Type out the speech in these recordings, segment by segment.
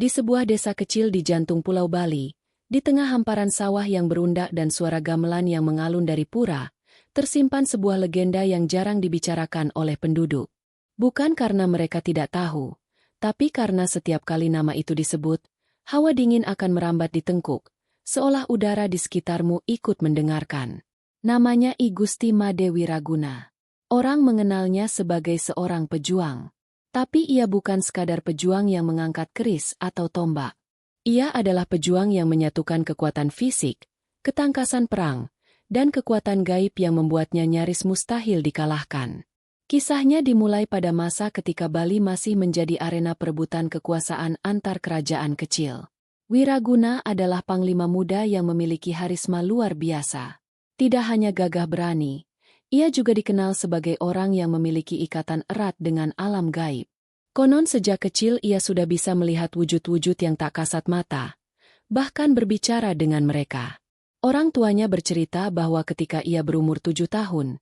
Di sebuah desa kecil di jantung Pulau Bali, di tengah hamparan sawah yang berundak dan suara gamelan yang mengalun dari pura, tersimpan sebuah legenda yang jarang dibicarakan oleh penduduk. Bukan karena mereka tidak tahu, tapi karena setiap kali nama itu disebut, hawa dingin akan merambat di tengkuk, seolah udara di sekitarmu ikut mendengarkan. Namanya I Gusti Made Wiraguna. Orang mengenalnya sebagai seorang pejuang. Tapi ia bukan sekadar pejuang yang mengangkat keris atau tombak. Ia adalah pejuang yang menyatukan kekuatan fisik, ketangkasan perang, dan kekuatan gaib yang membuatnya nyaris mustahil dikalahkan. Kisahnya dimulai pada masa ketika Bali masih menjadi arena perebutan kekuasaan antar kerajaan kecil. Wiraguna adalah panglima muda yang memiliki harisma luar biasa. Tidak hanya gagah berani, ia juga dikenal sebagai orang yang memiliki ikatan erat dengan alam gaib. Konon sejak kecil ia sudah bisa melihat wujud-wujud yang tak kasat mata, bahkan berbicara dengan mereka. Orang tuanya bercerita bahwa ketika ia berumur 7 tahun,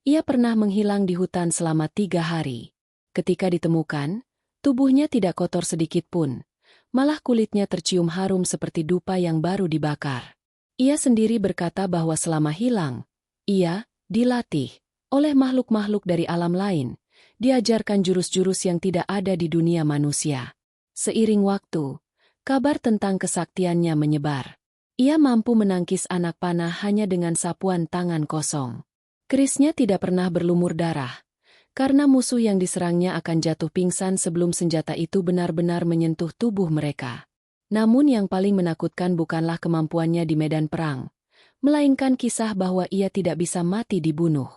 ia pernah menghilang di hutan selama 3 hari. Ketika ditemukan, tubuhnya tidak kotor sedikit pun, malah kulitnya tercium harum seperti dupa yang baru dibakar. Ia sendiri berkata bahwa selama hilang, ia dilatih oleh makhluk-makhluk dari alam lain, diajarkan jurus-jurus yang tidak ada di dunia manusia. Seiring waktu, kabar tentang kesaktiannya menyebar. Ia mampu menangkis anak panah hanya dengan sapuan tangan kosong. Kerisnya tidak pernah berlumur darah, karena musuh yang diserangnya akan jatuh pingsan sebelum senjata itu benar-benar menyentuh tubuh mereka. Namun yang paling menakutkan bukanlah kemampuannya di medan perang, melainkan kisah bahwa ia tidak bisa mati dibunuh.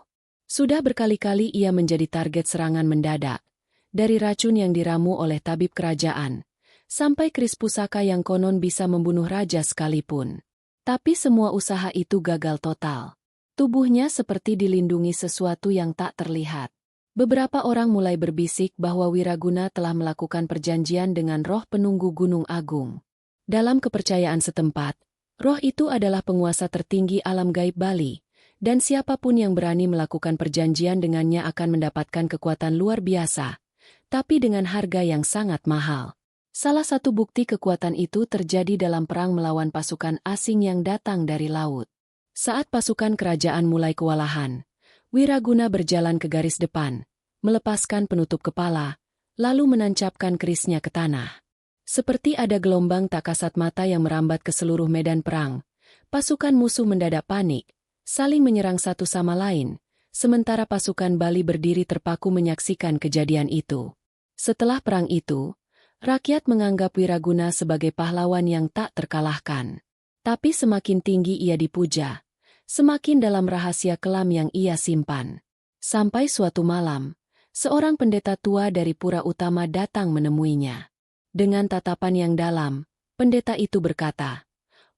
Sudah berkali-kali ia menjadi target serangan mendadak, dari racun yang diramu oleh tabib kerajaan, sampai keris pusaka yang konon bisa membunuh raja sekalipun. Tapi semua usaha itu gagal total. Tubuhnya seperti dilindungi sesuatu yang tak terlihat. Beberapa orang mulai berbisik bahwa Wiraguna telah melakukan perjanjian dengan roh penunggu Gunung Agung. Dalam kepercayaan setempat, roh itu adalah penguasa tertinggi alam gaib Bali, dan siapapun yang berani melakukan perjanjian dengannya akan mendapatkan kekuatan luar biasa, tapi dengan harga yang sangat mahal. Salah satu bukti kekuatan itu terjadi dalam perang melawan pasukan asing yang datang dari laut. Saat pasukan kerajaan mulai kewalahan, Wiraguna berjalan ke garis depan, melepaskan penutup kepala, lalu menancapkan kerisnya ke tanah. Seperti ada gelombang tak kasat mata yang merambat ke seluruh medan perang, pasukan musuh mendadak panik, saling menyerang satu sama lain, sementara pasukan Bali berdiri terpaku menyaksikan kejadian itu. Setelah perang itu, rakyat menganggap Wiraguna sebagai pahlawan yang tak terkalahkan. Tapi semakin tinggi ia dipuja, semakin dalam rahasia kelam yang ia simpan. Sampai suatu malam, seorang pendeta tua dari pura utama datang menemuinya. Dengan tatapan yang dalam, pendeta itu berkata,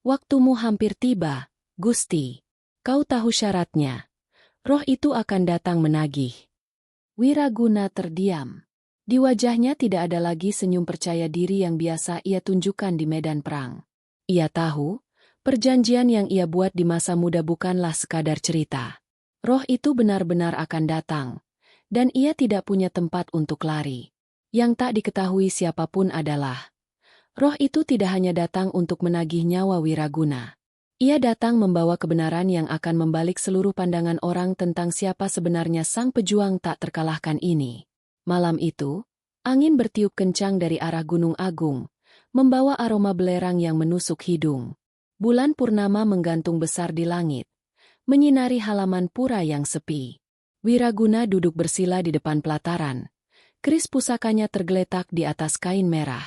"Waktumu hampir tiba, Gusti. Kau tahu syaratnya. Roh itu akan datang menagih." Wiraguna terdiam. Di wajahnya tidak ada lagi senyum percaya diri yang biasa ia tunjukkan di medan perang. Ia tahu, perjanjian yang ia buat di masa muda bukanlah sekadar cerita. Roh itu benar-benar akan datang, dan ia tidak punya tempat untuk lari. Yang tak diketahui siapapun adalah, roh itu tidak hanya datang untuk menagih nyawa Wiraguna. Ia datang membawa kebenaran yang akan membalik seluruh pandangan orang tentang siapa sebenarnya sang pejuang tak terkalahkan ini. Malam itu, angin bertiup kencang dari arah Gunung Agung, membawa aroma belerang yang menusuk hidung. Bulan purnama menggantung besar di langit, menyinari halaman pura yang sepi. Wiraguna duduk bersila di depan pelataran. Keris pusakanya tergeletak di atas kain merah.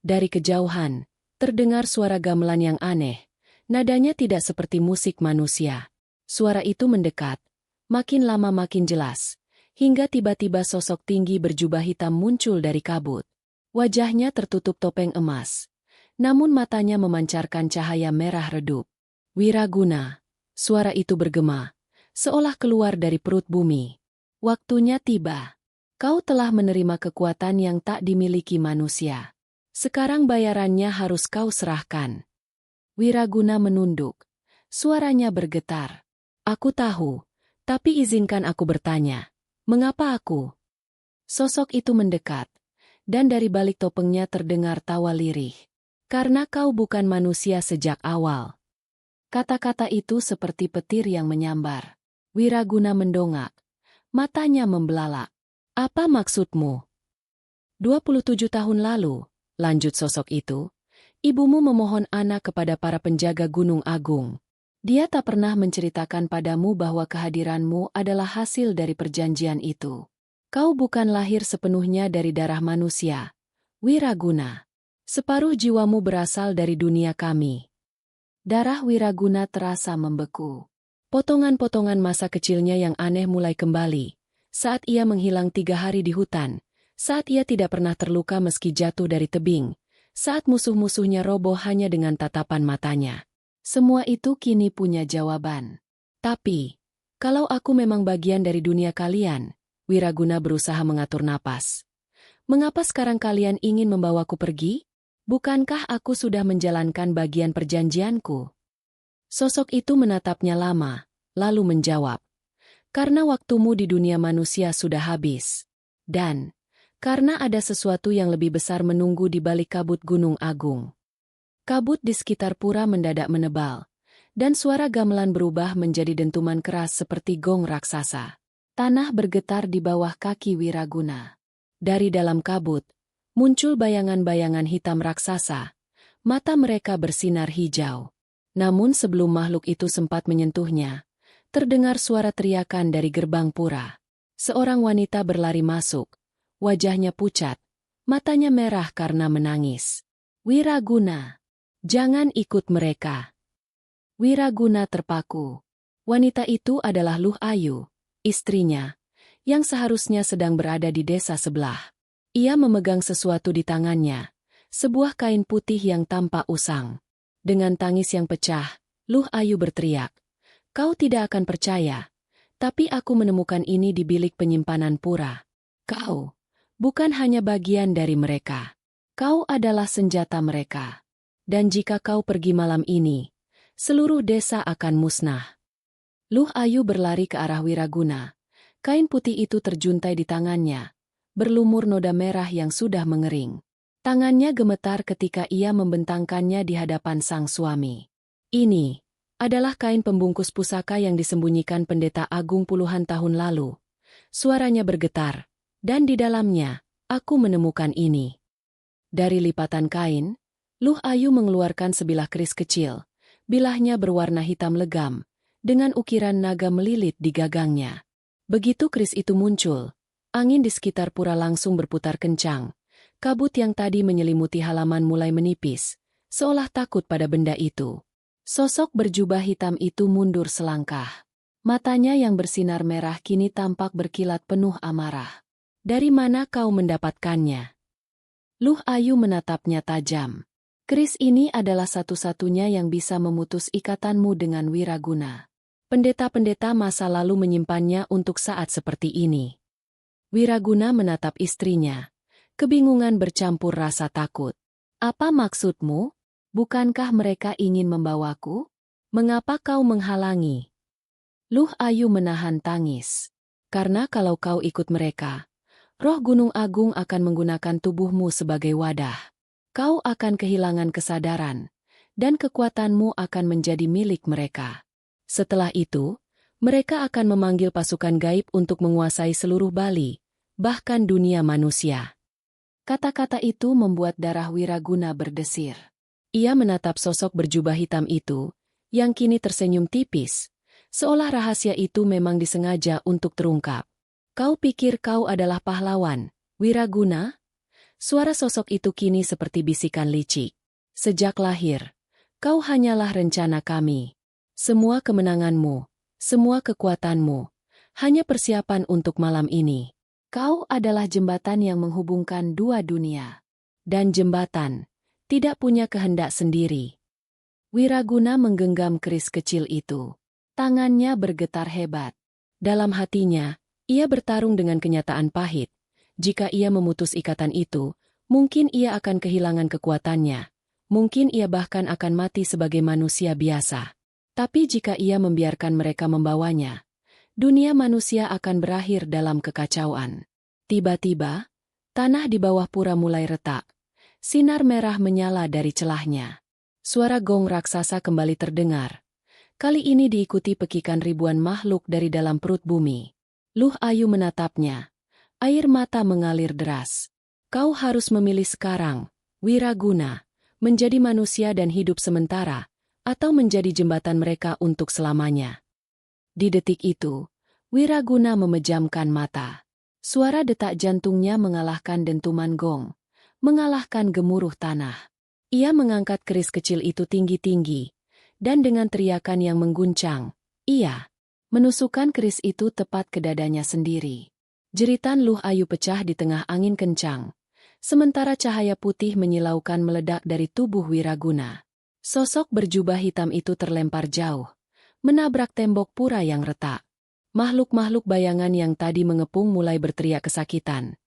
Dari kejauhan, terdengar suara gamelan yang aneh. Nadanya tidak seperti musik manusia. Suara itu mendekat, makin lama makin jelas, hingga tiba-tiba sosok tinggi berjubah hitam muncul dari kabut. Wajahnya tertutup topeng emas, namun matanya memancarkan cahaya merah redup. "Wiraguna," suara itu bergema, seolah keluar dari perut bumi. "Waktunya tiba. Kau telah menerima kekuatan yang tak dimiliki manusia. Sekarang bayarannya harus kau serahkan." Wiraguna menunduk. Suaranya bergetar. "Aku tahu, tapi izinkan aku bertanya. Mengapa aku?" Sosok itu mendekat, dan dari balik topengnya terdengar tawa lirih. Karena kau bukan manusia sejak awal. Kata-kata itu seperti petir yang menyambar. Wiraguna mendongak. Matanya membelalak. Apa maksudmu? 27 tahun lalu, lanjut sosok itu, ibumu memohon anak kepada para penjaga Gunung Agung. Dia tak pernah menceritakan padamu bahwa kehadiranmu adalah hasil dari perjanjian itu. Kau bukan lahir sepenuhnya dari darah manusia, Wiraguna. Separuh jiwamu berasal dari dunia kami. Darah Wiraguna terasa membeku. Potongan-potongan masa kecilnya yang aneh mulai kembali. Saat ia menghilang 3 hari di hutan, saat ia tidak pernah terluka meski jatuh dari tebing, saat musuh-musuhnya roboh hanya dengan tatapan matanya. Semua itu kini punya jawaban. Tapi, kalau aku memang bagian dari dunia kalian, Wiraguna berusaha mengatur napas. Mengapa sekarang kalian ingin membawaku pergi? Bukankah aku sudah menjalankan bagian perjanjianku? Sosok itu menatapnya lama, lalu menjawab. Karena waktumu di dunia manusia sudah habis. Dan, karena ada sesuatu yang lebih besar menunggu di balik kabut Gunung Agung. Kabut di sekitar pura mendadak menebal, dan suara gamelan berubah menjadi dentuman keras seperti gong raksasa. Tanah bergetar di bawah kaki Wiraguna. Dari dalam kabut, muncul bayangan-bayangan hitam raksasa. Mata mereka bersinar hijau. Namun sebelum makhluk itu sempat menyentuhnya, terdengar suara teriakan dari gerbang pura. Seorang wanita berlari masuk. Wajahnya pucat, matanya merah karena menangis. Wiraguna, jangan ikut mereka. Wiraguna terpaku. Wanita itu adalah Luh Ayu, istrinya, yang seharusnya sedang berada di desa sebelah. Ia memegang sesuatu di tangannya, sebuah kain putih yang tampak usang. Dengan tangis yang pecah, Luh Ayu berteriak, "Kau tidak akan percaya, tapi aku menemukan ini di bilik penyimpanan pura. Kau bukan hanya bagian dari mereka. Kau adalah senjata mereka. Dan jika kau pergi malam ini, seluruh desa akan musnah." Luh Ayu berlari ke arah Wiraguna. Kain putih itu terjuntai di tangannya, berlumur noda merah yang sudah mengering. Tangannya gemetar ketika ia membentangkannya di hadapan sang suami. Ini adalah kain pembungkus pusaka yang disembunyikan pendeta agung puluhan tahun lalu. Suaranya bergetar, dan di dalamnya, aku menemukan ini. Dari lipatan kain, Luh Ayu mengeluarkan sebilah keris kecil. Bilahnya berwarna hitam legam, dengan ukiran naga melilit di gagangnya. Begitu keris itu muncul, angin di sekitar pura langsung berputar kencang. Kabut yang tadi menyelimuti halaman mulai menipis, seolah takut pada benda itu. Sosok berjubah hitam itu mundur selangkah. Matanya yang bersinar merah kini tampak berkilat penuh amarah. Dari mana kau mendapatkannya? Luh Ayu menatapnya tajam. Keris ini adalah satu-satunya yang bisa memutus ikatanmu dengan Wiraguna. Pendeta-pendeta masa lalu menyimpannya untuk saat seperti ini. Wiraguna menatap istrinya. Kebingungan bercampur rasa takut. Apa maksudmu? Bukankah mereka ingin membawaku? Mengapa kau menghalangi? Luh Ayu menahan tangis. Karena kalau kau ikut mereka, roh Gunung Agung akan menggunakan tubuhmu sebagai wadah. Kau akan kehilangan kesadaran, dan kekuatanmu akan menjadi milik mereka. Setelah itu, mereka akan memanggil pasukan gaib untuk menguasai seluruh Bali, bahkan dunia manusia. Kata-kata itu membuat darah Wiraguna berdesir. Ia menatap sosok berjubah hitam itu, yang kini tersenyum tipis, seolah rahasia itu memang disengaja untuk terungkap. Kau pikir kau adalah pahlawan, Wiraguna? Suara sosok itu kini seperti bisikan licik. Sejak lahir, kau hanyalah rencana kami. Semua kemenanganmu, semua kekuatanmu, hanya persiapan untuk malam ini. Kau adalah jembatan yang menghubungkan dua dunia. Dan jembatan tidak punya kehendak sendiri. Wiraguna menggenggam keris kecil itu. Tangannya bergetar hebat. Dalam hatinya, ia bertarung dengan kenyataan pahit. Jika ia memutus ikatan itu, mungkin ia akan kehilangan kekuatannya. Mungkin ia bahkan akan mati sebagai manusia biasa. Tapi jika ia membiarkan mereka membawanya, dunia manusia akan berakhir dalam kekacauan. Tiba-tiba, Tanah di bawah pura mulai retak. Sinar merah menyala dari celahnya. Suara gong raksasa kembali terdengar. Kali ini diikuti pekikan ribuan makhluk dari dalam perut bumi. Luh Ayu menatapnya. Air mata mengalir deras. Kau harus memilih sekarang, Wiraguna, menjadi manusia dan hidup sementara, atau menjadi jembatan mereka untuk selamanya. Di detik itu, Wiraguna memejamkan mata. Suara detak jantungnya mengalahkan dentuman gong, mengalahkan gemuruh tanah. Ia mengangkat keris kecil itu tinggi-tinggi, dan dengan teriakan yang mengguncang, ia menusukkan keris itu tepat ke dadanya sendiri. Jeritan Luh Ayu pecah di tengah angin kencang, sementara cahaya putih menyilaukan meledak dari tubuh Wiraguna. Sosok berjubah hitam itu terlempar jauh, menabrak tembok pura yang retak. Makhluk-makhluk bayangan yang tadi mengepung mulai berteriak kesakitan.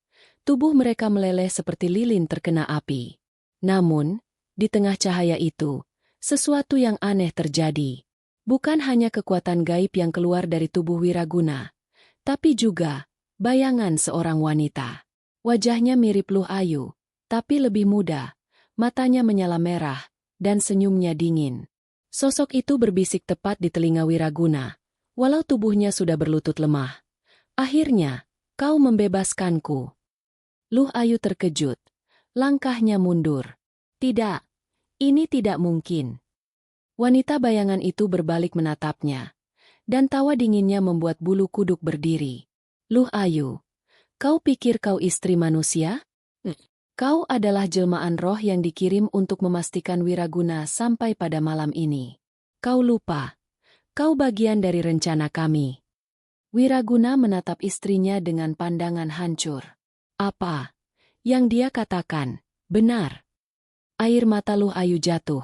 Tubuh mereka meleleh seperti lilin terkena api. Namun, di tengah cahaya itu, sesuatu yang aneh terjadi. Bukan hanya kekuatan gaib yang keluar dari tubuh Wiraguna, tapi juga bayangan seorang wanita. Wajahnya mirip Luh Ayu, tapi lebih muda, matanya menyala merah, dan senyumnya dingin. Sosok itu berbisik tepat di telinga Wiraguna. Walau tubuhnya sudah berlutut lemah. Akhirnya, kau membebaskanku. Luh Ayu terkejut. Langkahnya mundur. Tidak, ini tidak mungkin. Wanita bayangan itu berbalik menatapnya. Dan tawa dinginnya membuat bulu kuduk berdiri. Luh Ayu, kau pikir kau istri manusia? Kau adalah jelmaan roh yang dikirim untuk memastikan Wiraguna sampai pada malam ini. Kau lupa. Kau bagian dari rencana kami. Wiraguna menatap istrinya dengan pandangan hancur. Apa yang dia katakan benar? Air mata Luh Ayu jatuh,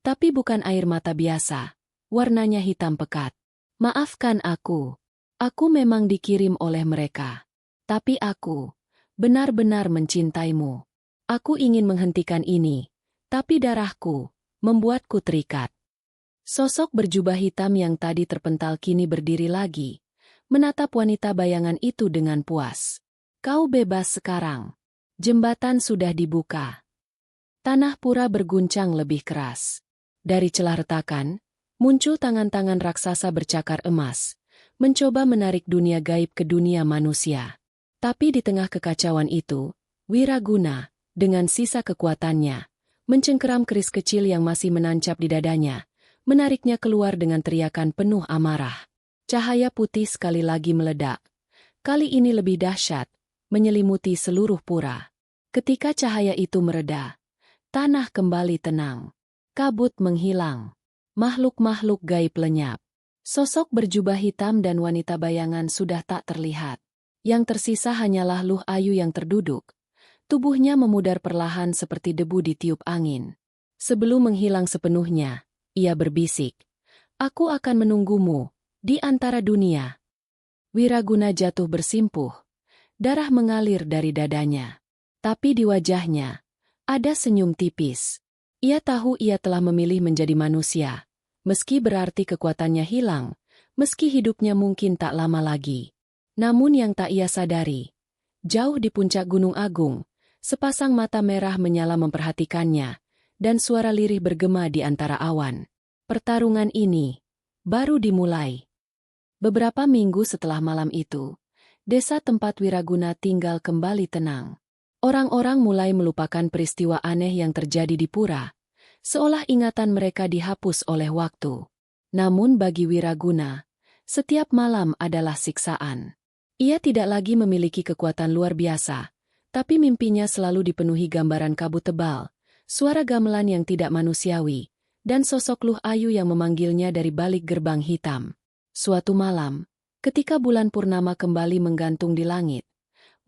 tapi bukan air mata biasa. Warnanya hitam pekat. Maafkan aku. Aku memang dikirim oleh mereka. Tapi aku benar-benar mencintaimu. Aku ingin menghentikan ini, tapi darahku membuatku terikat. Sosok berjubah hitam yang tadi terpental kini berdiri lagi, menatap wanita bayangan itu dengan puas. Kau bebas sekarang. Jembatan sudah dibuka. Tanah pura berguncang lebih keras. Dari celah retakan, muncul tangan-tangan raksasa bercakar emas, mencoba menarik dunia gaib ke dunia manusia. Tapi di tengah kekacauan itu, Wiraguna, dengan sisa kekuatannya, mencengkeram keris kecil yang masih menancap di dadanya, menariknya keluar dengan teriakan penuh amarah. Cahaya putih sekali lagi meledak. Kali ini lebih dahsyat, menyelimuti seluruh pura. Ketika cahaya itu mereda, tanah kembali tenang. Kabut menghilang. Makhluk-makhluk gaib lenyap. Sosok berjubah hitam dan wanita bayangan sudah tak terlihat. Yang tersisa hanyalah Luh Ayu yang terduduk. Tubuhnya memudar perlahan seperti debu ditiup angin. Sebelum menghilang sepenuhnya, ia berbisik, aku akan menunggumu di antara dunia. Wiraguna jatuh bersimpuh. Darah mengalir dari dadanya. Tapi di wajahnya, ada senyum tipis. Ia tahu ia telah memilih menjadi manusia. Meski berarti kekuatannya hilang, meski hidupnya mungkin tak lama lagi. Namun yang tak ia sadari, jauh di puncak Gunung Agung, sepasang mata merah menyala memperhatikannya, dan suara lirih bergema di antara awan. Pertarungan ini baru dimulai. Beberapa minggu setelah malam itu, desa tempat Wiraguna tinggal kembali tenang. Orang-orang mulai melupakan peristiwa aneh yang terjadi di pura, seolah ingatan mereka dihapus oleh waktu. Namun bagi Wiraguna, setiap malam adalah siksaan. Ia tidak lagi memiliki kekuatan luar biasa, tapi mimpinya selalu dipenuhi gambaran kabut tebal, suara gamelan yang tidak manusiawi, dan sosok Luh Ayu yang memanggilnya dari balik gerbang hitam. Suatu malam, ketika bulan purnama kembali menggantung di langit,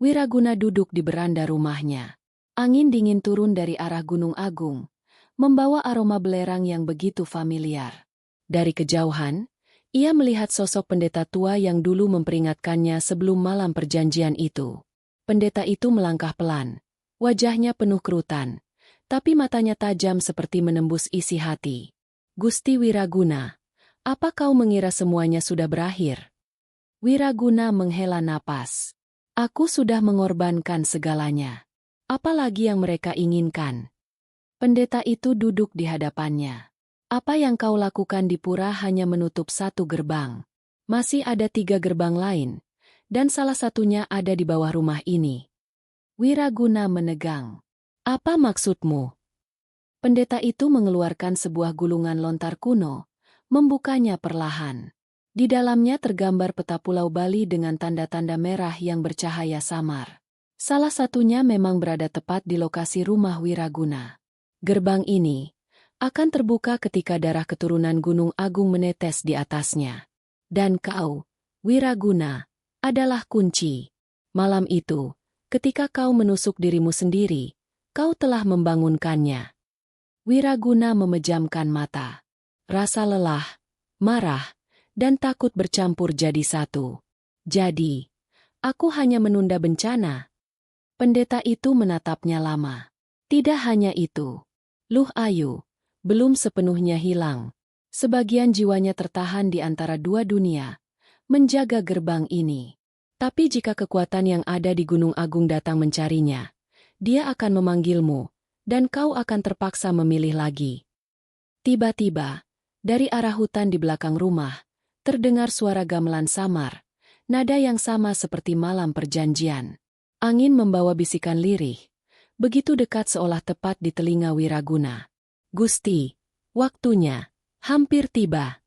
Wiraguna duduk di beranda rumahnya. Angin dingin turun dari arah Gunung Agung, membawa aroma belerang yang begitu familiar. Dari kejauhan, ia melihat sosok pendeta tua yang dulu memperingatkannya sebelum malam perjanjian itu. Pendeta itu melangkah pelan, wajahnya penuh kerutan, tapi matanya tajam seperti menembus isi hati. Gusti Wiraguna, apa kau mengira semuanya sudah berakhir? Wiraguna menghela napas. Aku sudah mengorbankan segalanya. Apalagi yang mereka inginkan? Pendeta itu duduk di hadapannya. Apa yang kau lakukan di pura hanya menutup satu gerbang. Masih ada 3 gerbang lain, dan salah satunya ada di bawah rumah ini. Wiraguna menegang. Apa maksudmu? Pendeta itu mengeluarkan sebuah gulungan lontar kuno, membukanya perlahan. Di dalamnya tergambar peta Pulau Bali dengan tanda-tanda merah yang bercahaya samar. Salah satunya memang berada tepat di lokasi rumah Wiraguna. Gerbang ini akan terbuka ketika darah keturunan Gunung Agung menetes di atasnya. Dan kau, Wiraguna, adalah kunci. Malam itu, ketika kau menusuk dirimu sendiri, kau telah membangunkannya. Wiraguna memejamkan mata. Rasa lelah, marah, dan takut bercampur jadi satu. Jadi, aku hanya menunda bencana. Pendeta itu menatapnya lama. Tidak hanya itu. Luh Ayu belum sepenuhnya hilang. Sebagian jiwanya tertahan di antara 2 dunia, menjaga gerbang ini. Tapi jika kekuatan yang ada di Gunung Agung datang mencarinya, dia akan memanggilmu, dan kau akan terpaksa memilih lagi. Tiba-tiba, dari arah hutan di belakang rumah, terdengar suara gamelan samar, nada yang sama seperti malam perjanjian. Angin membawa bisikan lirih, begitu dekat seolah tepat di telinga Wiraguna. Gusti, waktunya hampir tiba.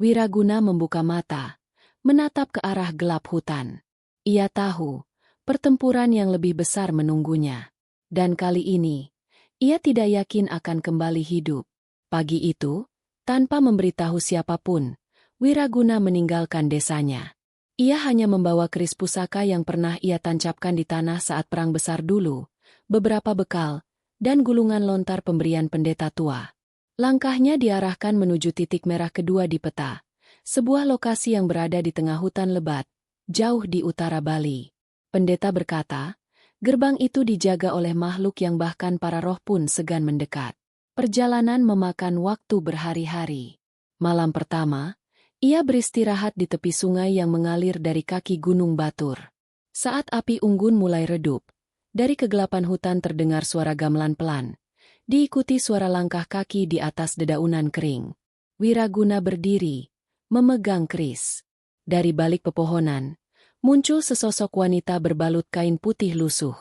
Wiraguna membuka mata, menatap ke arah gelap hutan. Ia tahu, pertempuran yang lebih besar menunggunya. Dan kali ini, ia tidak yakin akan kembali hidup. Pagi itu, tanpa memberitahu siapapun, Wiraguna meninggalkan desanya. Ia hanya membawa keris pusaka yang pernah ia tancapkan di tanah saat perang besar dulu, beberapa bekal, dan gulungan lontar pemberian pendeta tua. Langkahnya diarahkan menuju titik merah kedua di peta, sebuah lokasi yang berada di tengah hutan lebat, jauh di utara Bali. Pendeta berkata, gerbang itu dijaga oleh makhluk yang bahkan para roh pun segan mendekat. Perjalanan memakan waktu berhari-hari. Malam pertama, ia beristirahat di tepi sungai yang mengalir dari kaki Gunung Batur. Saat api unggun mulai redup, dari kegelapan hutan terdengar suara gamelan pelan, diikuti suara langkah kaki di atas dedaunan kering. Wiraguna berdiri, memegang keris. Dari balik pepohonan, muncul sesosok wanita berbalut kain putih lusuh.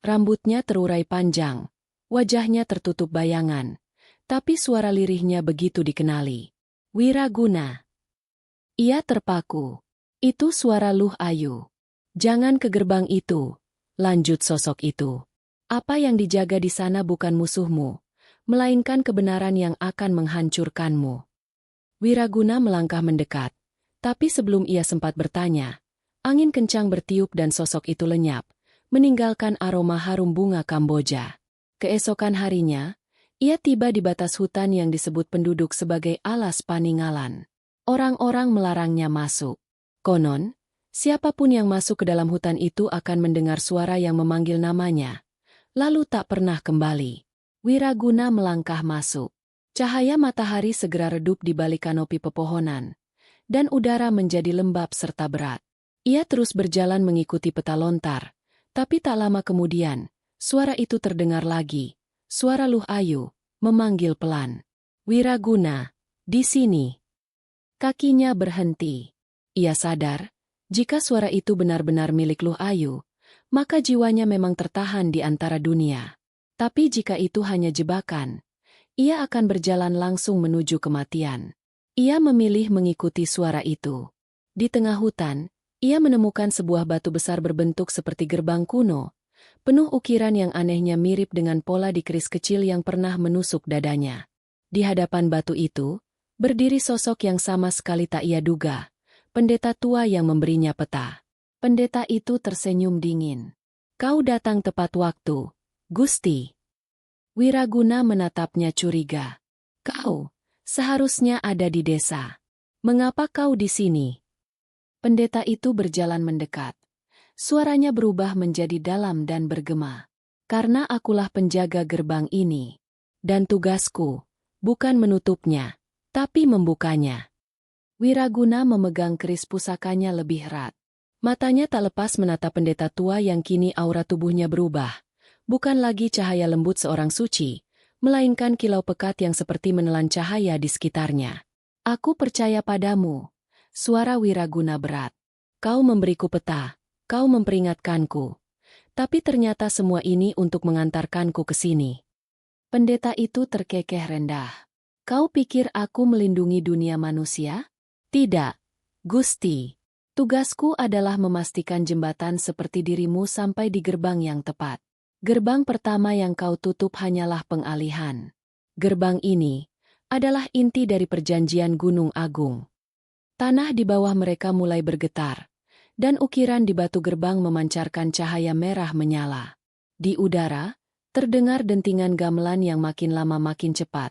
Rambutnya terurai panjang, wajahnya tertutup bayangan, tapi suara lirihnya begitu dikenali. Wiraguna. Ia terpaku. Itu suara Luh Ayu. Jangan ke gerbang itu, lanjut sosok itu. Apa yang dijaga di sana bukan musuhmu, melainkan kebenaran yang akan menghancurkanmu. Wiraguna melangkah mendekat, tapi sebelum ia sempat bertanya, angin kencang bertiup dan sosok itu lenyap, meninggalkan aroma harum bunga Kamboja. Keesokan harinya, ia tiba di batas hutan yang disebut penduduk sebagai Alas Paningalan. Orang-orang melarangnya masuk. Konon, siapapun yang masuk ke dalam hutan itu akan mendengar suara yang memanggil namanya, lalu tak pernah kembali. Wiraguna melangkah masuk. Cahaya matahari segera redup di balik kanopi pepohonan, dan udara menjadi lembab serta berat. Ia terus berjalan mengikuti peta lontar, tapi tak lama kemudian, suara itu terdengar lagi. Suara Luh Ayu, memanggil pelan. Wiraguna, di sini. Kakinya berhenti. Ia sadar, jika suara itu benar-benar milik Luh Ayu, maka jiwanya memang tertahan di antara dunia. Tapi jika itu hanya jebakan, ia akan berjalan langsung menuju kematian. Ia memilih mengikuti suara itu. Di tengah hutan, ia menemukan sebuah batu besar berbentuk seperti gerbang kuno, penuh ukiran yang anehnya mirip dengan pola di keris kecil yang pernah menusuk dadanya. Di hadapan batu itu, berdiri sosok yang sama sekali tak ia duga, pendeta tua yang memberinya peta. Pendeta itu tersenyum dingin. Kau datang tepat waktu, Gusti. Wiraguna menatapnya curiga. Kau seharusnya ada di desa. Mengapa kau di sini? Pendeta itu berjalan mendekat. Suaranya berubah menjadi dalam dan bergema. Karena akulah penjaga gerbang ini. Dan tugasku bukan menutupnya, tapi membukanya. Wiraguna memegang keris pusakanya lebih erat. Matanya tak lepas menatap pendeta tua yang kini aura tubuhnya berubah. Bukan lagi cahaya lembut seorang suci, melainkan kilau pekat yang seperti menelan cahaya di sekitarnya. Aku percaya padamu. Suara Wiraguna berat. Kau memberiku peta, kau memperingatkanku. Tapi ternyata semua ini untuk mengantarkanku ke sini. Pendeta itu terkekeh rendah. Kau pikir aku melindungi dunia manusia? Tidak, Gusti. Tugasku adalah memastikan jembatan seperti dirimu sampai di gerbang yang tepat. Gerbang pertama yang kau tutup hanyalah pengalihan. Gerbang ini adalah inti dari perjanjian Gunung Agung. Tanah di bawah mereka mulai bergetar, dan ukiran di batu gerbang memancarkan cahaya merah menyala. Di udara, terdengar dentingan gamelan yang makin lama makin cepat,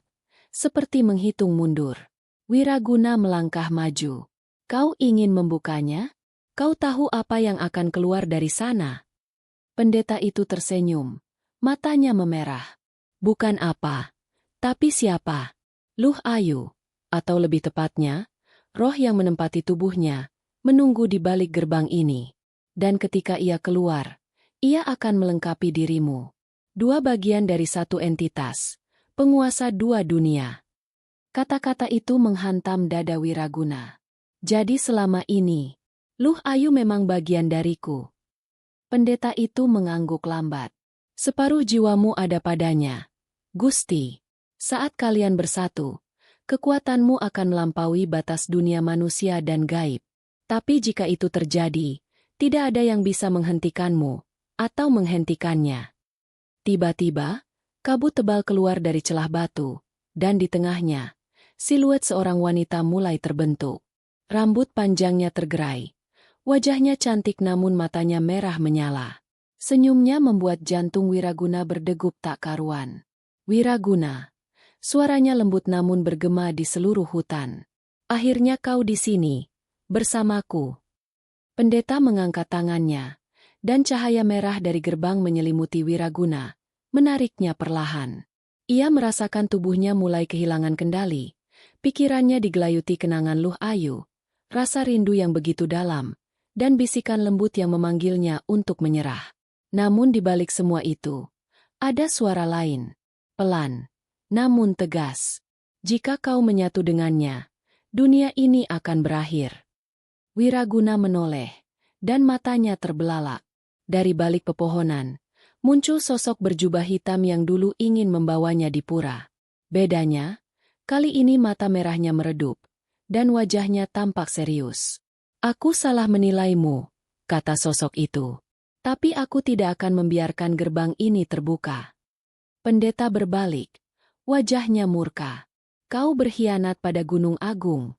seperti menghitung mundur. Wiraguna melangkah maju. Kau ingin membukanya? Kau tahu apa yang akan keluar dari sana? Pendeta itu tersenyum. Matanya memerah. Bukan apa, tapi siapa? Luh Ayu, atau lebih tepatnya, roh yang menempati tubuhnya, menunggu di balik gerbang ini. Dan ketika ia keluar, ia akan melengkapi dirimu. Dua bagian dari satu entitas, penguasa dua dunia. Kata-kata itu menghantam dada Wiraguna. Jadi selama ini, Luh Ayu memang bagian dariku. Pendeta itu mengangguk lambat. Separuh jiwamu ada padanya. Gusti, saat kalian bersatu, kekuatanmu akan melampaui batas dunia manusia dan gaib. Tapi jika itu terjadi, tidak ada yang bisa menghentikanmu, atau menghentikannya. Tiba-tiba, kabut tebal keluar dari celah batu, dan di tengahnya, siluet seorang wanita mulai terbentuk. Rambut panjangnya tergerai. Wajahnya cantik namun matanya merah menyala. Senyumnya membuat jantung Wiraguna berdegup tak karuan. Wiraguna. Suaranya lembut namun bergema di seluruh hutan. Akhirnya kau di sini, bersamaku. Pendeta mengangkat tangannya, dan cahaya merah dari gerbang menyelimuti Wiraguna, menariknya perlahan. Ia merasakan tubuhnya mulai kehilangan kendali. Pikirannya digelayuti kenangan Luh Ayu. Rasa rindu yang begitu dalam, dan bisikan lembut yang memanggilnya untuk menyerah. Namun di balik semua itu, ada suara lain, pelan, namun tegas. Jika kau menyatu dengannya, dunia ini akan berakhir. Wiraguna menoleh, dan matanya terbelalak. Dari balik pepohonan, muncul sosok berjubah hitam yang dulu ingin membawanya di pura. Bedanya, kali ini mata merahnya meredup, dan wajahnya tampak serius. Aku salah menilaimu, kata sosok itu. Tapi aku tidak akan membiarkan gerbang ini terbuka. Pendeta berbalik. Wajahnya murka. Kau berkhianat pada Gunung Agung.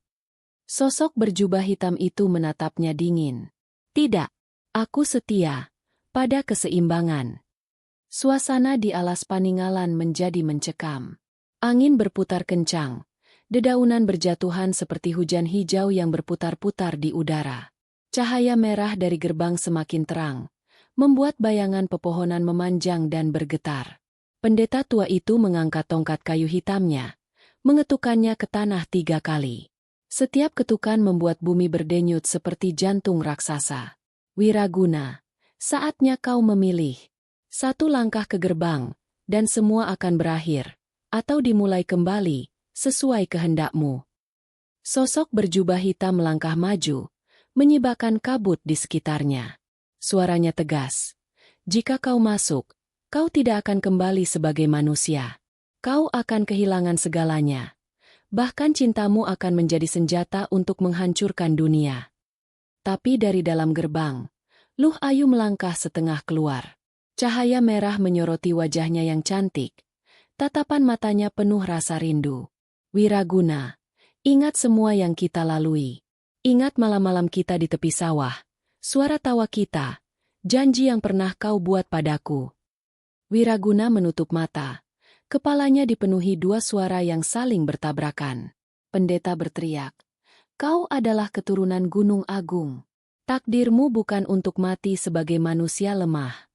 Sosok berjubah hitam itu menatapnya dingin. Tidak, aku setia pada keseimbangan. Suasana di alas Paninggalan menjadi mencekam. Angin berputar kencang. Dedaunan berjatuhan seperti hujan hijau yang berputar-putar di udara. Cahaya merah dari gerbang semakin terang, membuat bayangan pepohonan memanjang dan bergetar. Pendeta tua itu mengangkat tongkat kayu hitamnya, mengetukkannya ke tanah 3 kali. Setiap ketukan membuat bumi berdenyut seperti jantung raksasa. Wiraguna, saatnya kau memilih. 1 langkah ke gerbang, dan semua akan berakhir, atau dimulai kembali, sesuai kehendakmu. Sosok berjubah hitam melangkah maju, menyibakkan kabut di sekitarnya. Suaranya tegas. Jika kau masuk, kau tidak akan kembali sebagai manusia. Kau akan kehilangan segalanya. Bahkan cintamu akan menjadi senjata untuk menghancurkan dunia. Tapi dari dalam gerbang, Luh Ayu melangkah setengah keluar. Cahaya merah menyoroti wajahnya yang cantik. Tatapan matanya penuh rasa rindu. Wiraguna, ingat semua yang kita lalui. Ingat malam-malam kita di tepi sawah, suara tawa kita, janji yang pernah kau buat padaku. Wiraguna menutup mata. Kepalanya dipenuhi 2 suara yang saling bertabrakan. Pendeta berteriak, kau adalah keturunan Gunung Agung. Takdirmu bukan untuk mati sebagai manusia lemah.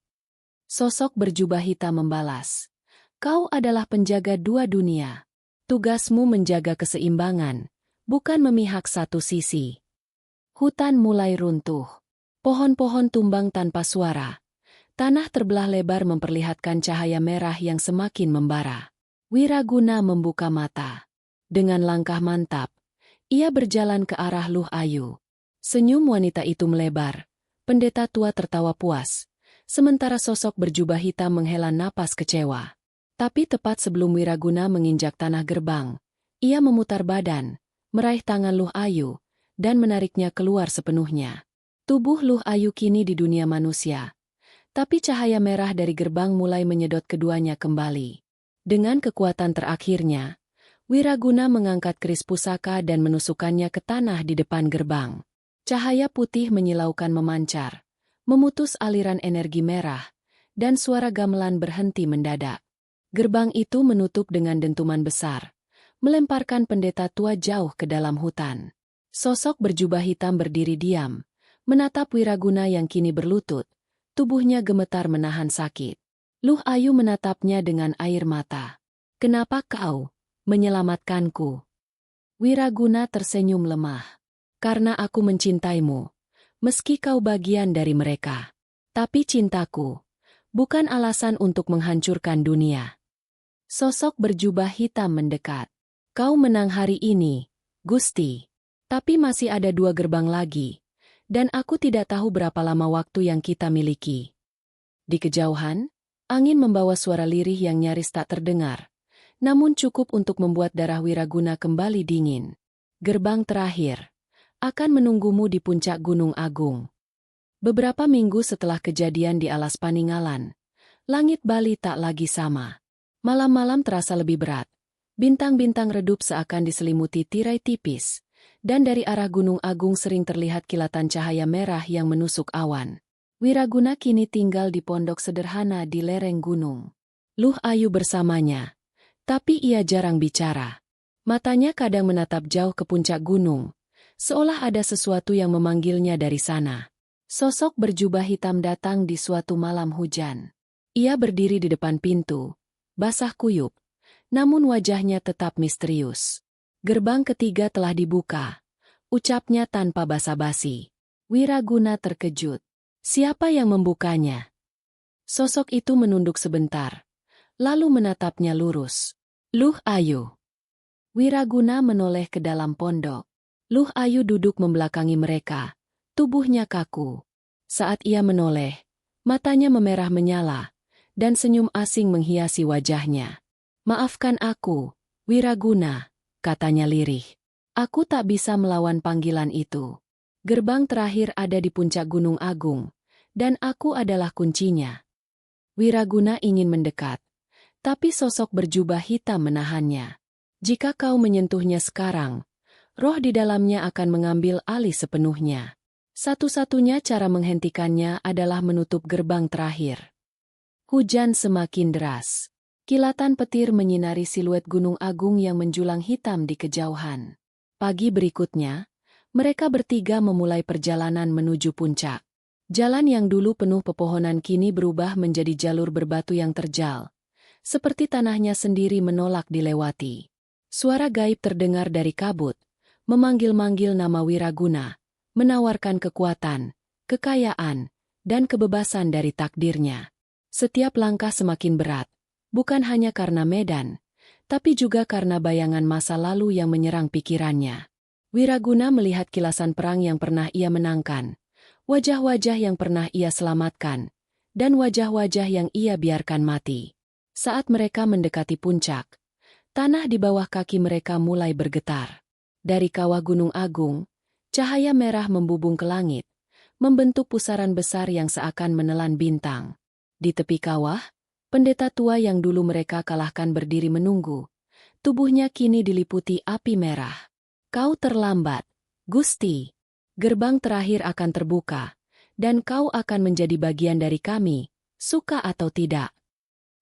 Sosok berjubah hitam membalas, kau adalah penjaga 2 dunia. Tugasmu menjaga keseimbangan, bukan memihak satu sisi. Hutan mulai runtuh. Pohon-pohon tumbang tanpa suara. Tanah terbelah lebar memperlihatkan cahaya merah yang semakin membara. Wiraguna membuka mata. Dengan langkah mantap, ia berjalan ke arah Luh Ayu. Senyum wanita itu melebar. Pendeta tua tertawa puas. Sementara sosok berjubah hitam menghela napas kecewa. Tapi tepat sebelum Wiraguna menginjak tanah gerbang, ia memutar badan, meraih tangan Luh Ayu, dan menariknya keluar sepenuhnya. Tubuh Luh Ayu kini di dunia manusia. Tapi cahaya merah dari gerbang mulai menyedot keduanya kembali. Dengan kekuatan terakhirnya, Wiraguna mengangkat keris pusaka dan menusukkannya ke tanah di depan gerbang. Cahaya putih menyilaukan memancar, memutus aliran energi merah, dan suara gamelan berhenti mendadak. Gerbang itu menutup dengan dentuman besar, melemparkan pendeta tua jauh ke dalam hutan. Sosok berjubah hitam berdiri diam, menatap Wiraguna yang kini berlutut, tubuhnya gemetar menahan sakit. Luh Ayu menatapnya dengan air mata. "Kenapa kau menyelamatkanku?" Wiraguna tersenyum lemah. "Karena aku mencintaimu, meski kau bagian dari mereka. Tapi cintaku bukan alasan untuk menghancurkan dunia." Sosok berjubah hitam mendekat. "Kau menang hari ini, Gusti. Tapi masih ada 2 gerbang lagi, dan aku tidak tahu berapa lama waktu yang kita miliki." Di kejauhan, angin membawa suara lirih yang nyaris tak terdengar, namun cukup untuk membuat darah Wiraguna kembali dingin. "Gerbang terakhir akan menunggumu di puncak Gunung Agung." Beberapa minggu setelah kejadian di Alas Paninggalan, langit Bali tak lagi sama. Malam-malam terasa lebih berat. Bintang-bintang redup seakan diselimuti tirai tipis, dan dari arah Gunung Agung sering terlihat kilatan cahaya merah yang menusuk awan. Wiraguna kini tinggal di pondok sederhana di lereng gunung. Luh Ayu bersamanya, tapi ia jarang bicara. Matanya kadang menatap jauh ke puncak gunung, seolah ada sesuatu yang memanggilnya dari sana. Sosok berjubah hitam datang di suatu malam hujan. Ia berdiri di depan pintu, basah kuyup, namun wajahnya tetap misterius. "Gerbang ketiga telah dibuka," ucapnya tanpa basa-basi. Wiraguna terkejut. "Siapa yang membukanya?" Sosok itu menunduk sebentar, lalu menatapnya lurus. "Luh Ayu." Wiraguna menoleh ke dalam pondok. Luh Ayu duduk membelakangi mereka, tubuhnya kaku. Saat ia menoleh, matanya memerah menyala, dan senyum asing menghiasi wajahnya. "Maafkan aku, Wiraguna," katanya lirih. "Aku tak bisa melawan panggilan itu. Gerbang terakhir ada di puncak Gunung Agung, dan aku adalah kuncinya." Wiraguna ingin mendekat, tapi sosok berjubah hitam menahannya. "Jika kau menyentuhnya sekarang, roh di dalamnya akan mengambil alih sepenuhnya. Satu-satunya cara menghentikannya adalah menutup gerbang terakhir." Hujan semakin deras. Kilatan petir menyinari siluet Gunung Agung yang menjulang hitam di kejauhan. Pagi berikutnya, mereka bertiga memulai perjalanan menuju puncak. Jalan yang dulu penuh pepohonan kini berubah menjadi jalur berbatu yang terjal, seperti tanahnya sendiri menolak dilewati. Suara gaib terdengar dari kabut, memanggil-manggil nama Wiraguna, menawarkan kekuatan, kekayaan, dan kebebasan dari takdirnya. Setiap langkah semakin berat, bukan hanya karena medan, tapi juga karena bayangan masa lalu yang menyerang pikirannya. Wiraguna melihat kilasan perang yang pernah ia menangkan, wajah-wajah yang pernah ia selamatkan, dan wajah-wajah yang ia biarkan mati. Saat mereka mendekati puncak, tanah di bawah kaki mereka mulai bergetar. Dari kawah Gunung Agung, cahaya merah membubung ke langit, membentuk pusaran besar yang seakan menelan bintang. Di tepi kawah, pendeta tua yang dulu mereka kalahkan berdiri menunggu. Tubuhnya kini diliputi api merah. "Kau terlambat, Gusti. Gerbang terakhir akan terbuka, dan kau akan menjadi bagian dari kami, suka atau tidak."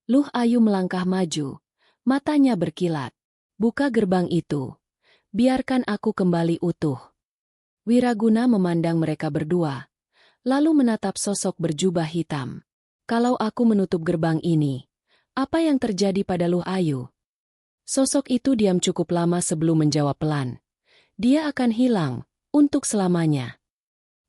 Luh Ayu melangkah maju, matanya berkilat. "Buka gerbang itu. Biarkan aku kembali utuh." Wiraguna memandang mereka berdua, lalu menatap sosok berjubah hitam. "Kalau aku menutup gerbang ini, apa yang terjadi pada Luh Ayu?" Sosok itu diam cukup lama sebelum menjawab pelan. "Dia akan hilang, untuk selamanya."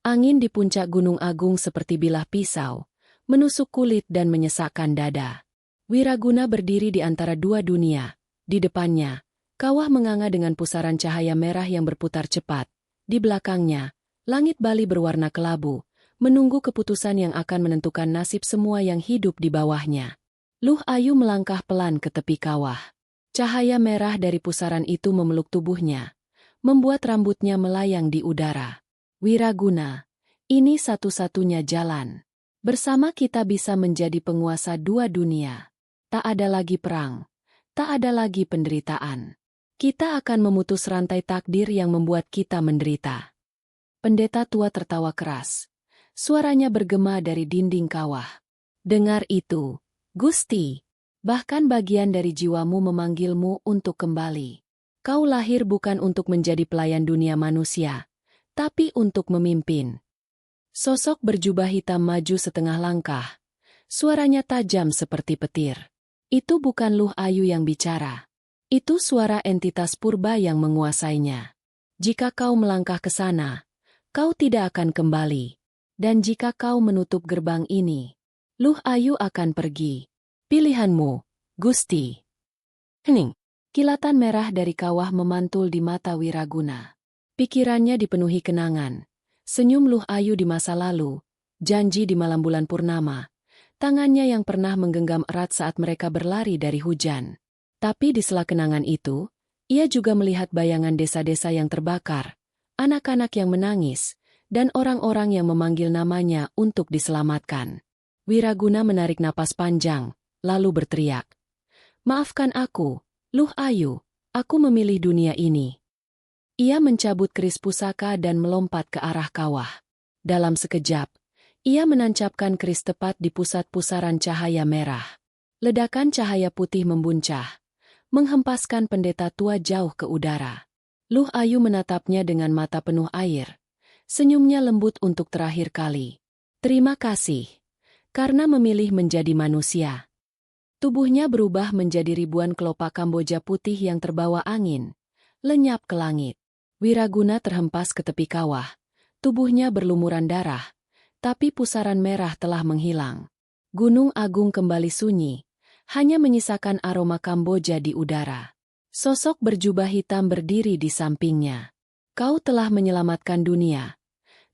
Angin di puncak Gunung Agung seperti bilah pisau, menusuk kulit dan menyesakkan dada. Wiraguna berdiri di antara dua dunia. Di depannya, kawah menganga dengan pusaran cahaya merah yang berputar cepat. Di belakangnya, langit Bali berwarna kelabu, menunggu keputusan yang akan menentukan nasib semua yang hidup di bawahnya. Luh Ayu melangkah pelan ke tepi kawah. Cahaya merah dari pusaran itu memeluk tubuhnya, membuat rambutnya melayang di udara. Wiraguna, ini satu-satunya jalan. Bersama kita bisa menjadi penguasa dua dunia. Tak ada lagi perang, tak ada lagi penderitaan. Kita akan memutus rantai takdir yang membuat kita menderita. Pendeta tua tertawa keras. Suaranya bergema dari dinding kawah. Dengar itu, Gusti. Bahkan bagian dari jiwamu memanggilmu untuk kembali. Kau lahir bukan untuk menjadi pelayan dunia manusia, tapi untuk memimpin. Sosok berjubah hitam maju setengah langkah. Suaranya tajam seperti petir. Itu bukan Luh Ayu yang bicara. Itu suara entitas purba yang menguasainya. Jika kau melangkah ke sana, kau tidak akan kembali. Dan jika kau menutup gerbang ini, Luh Ayu akan pergi. Pilihanmu, Gusti. Hening. Kilatan merah dari kawah memantul di mata Wiraguna. Pikirannya dipenuhi kenangan. Senyum Luh Ayu di masa lalu, janji di malam bulan purnama, tangannya yang pernah menggenggam erat saat mereka berlari dari hujan. Tapi di sela kenangan itu, ia juga melihat bayangan desa-desa yang terbakar, anak-anak yang menangis, dan orang-orang yang memanggil namanya untuk diselamatkan. Wiraguna menarik napas panjang, lalu berteriak. Maafkan aku, Luh Ayu, aku memilih dunia ini. Ia mencabut keris pusaka dan melompat ke arah kawah. Dalam sekejap, ia menancapkan keris tepat di pusat pusaran cahaya merah. Ledakan cahaya putih membuncah, menghempaskan pendeta tua jauh ke udara. Luh Ayu menatapnya dengan mata penuh air. Senyumnya lembut untuk terakhir kali. Terima kasih, karena memilih menjadi manusia. Tubuhnya berubah menjadi ribuan kelopak Kamboja putih yang terbawa angin, lenyap ke langit. Wiraguna terhempas ke tepi kawah. Tubuhnya berlumuran darah, tapi pusaran merah telah menghilang. Gunung Agung kembali sunyi, hanya menyisakan aroma Kamboja di udara. Sosok berjubah hitam berdiri di sampingnya. Kau telah menyelamatkan dunia.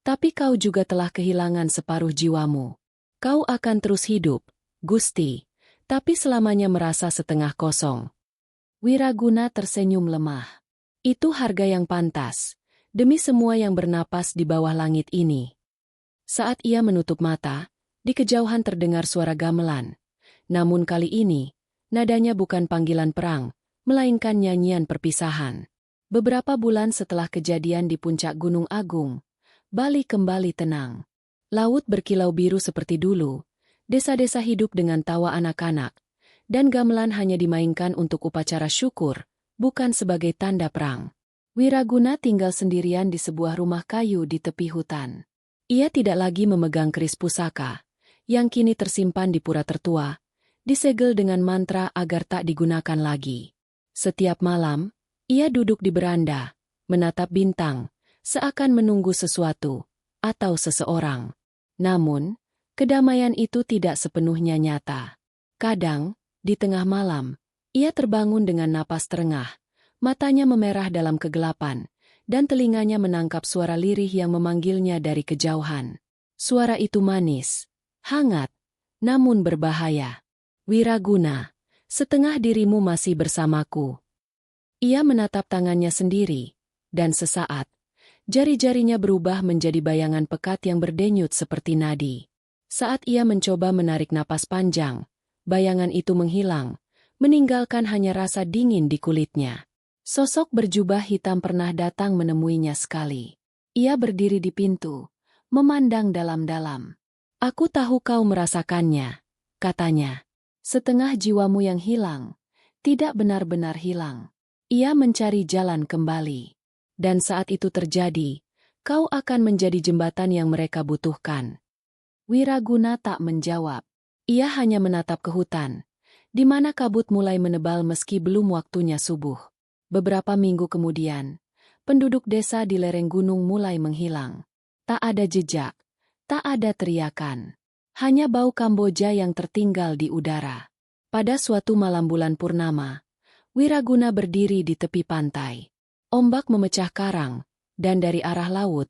Tapi kau juga telah kehilangan separuh jiwamu. Kau akan terus hidup, Gusti, tapi selamanya merasa setengah kosong. Wiraguna tersenyum lemah. Itu harga yang pantas, demi semua yang bernapas di bawah langit ini. Saat ia menutup mata, di kejauhan terdengar suara gamelan. Namun kali ini, nadanya bukan panggilan perang, melainkan nyanyian perpisahan. Beberapa bulan setelah kejadian di puncak Gunung Agung, Bali kembali tenang. Laut berkilau biru seperti dulu, desa-desa hidup dengan tawa anak-anak, dan gamelan hanya dimainkan untuk upacara syukur, bukan sebagai tanda perang. Wiraguna tinggal sendirian di sebuah rumah kayu di tepi hutan. Ia tidak lagi memegang keris pusaka, yang kini tersimpan di pura tertua, disegel dengan mantra agar tak digunakan lagi. Setiap malam, ia duduk di beranda, menatap bintang, seakan menunggu sesuatu, atau seseorang. Namun, kedamaian itu tidak sepenuhnya nyata. Kadang, di tengah malam, ia terbangun dengan napas terengah, matanya memerah dalam kegelapan, dan telinganya menangkap suara lirih yang memanggilnya dari kejauhan. Suara itu manis, hangat, namun berbahaya. Wiraguna, setengah dirimu masih bersamaku. Ia menatap tangannya sendiri, dan sesaat, jari-jarinya berubah menjadi bayangan pekat yang berdenyut seperti nadi. Saat ia mencoba menarik napas panjang, bayangan itu menghilang, meninggalkan hanya rasa dingin di kulitnya. Sosok berjubah hitam pernah datang menemuinya sekali. Ia berdiri di pintu, memandang dalam-dalam. Aku tahu kau merasakannya, katanya. Setengah jiwamu yang hilang, tidak benar-benar hilang. Ia mencari jalan kembali. Dan saat itu terjadi, kau akan menjadi jembatan yang mereka butuhkan. Wiraguna tak menjawab. Ia hanya menatap ke hutan, di mana kabut mulai menebal meski belum waktunya subuh. Beberapa minggu kemudian, penduduk desa di lereng gunung mulai menghilang. Tak ada jejak, tak ada teriakan. Hanya bau Kamboja yang tertinggal di udara. Pada suatu malam bulan purnama, Wiraguna berdiri di tepi pantai. Ombak memecah karang, dan dari arah laut,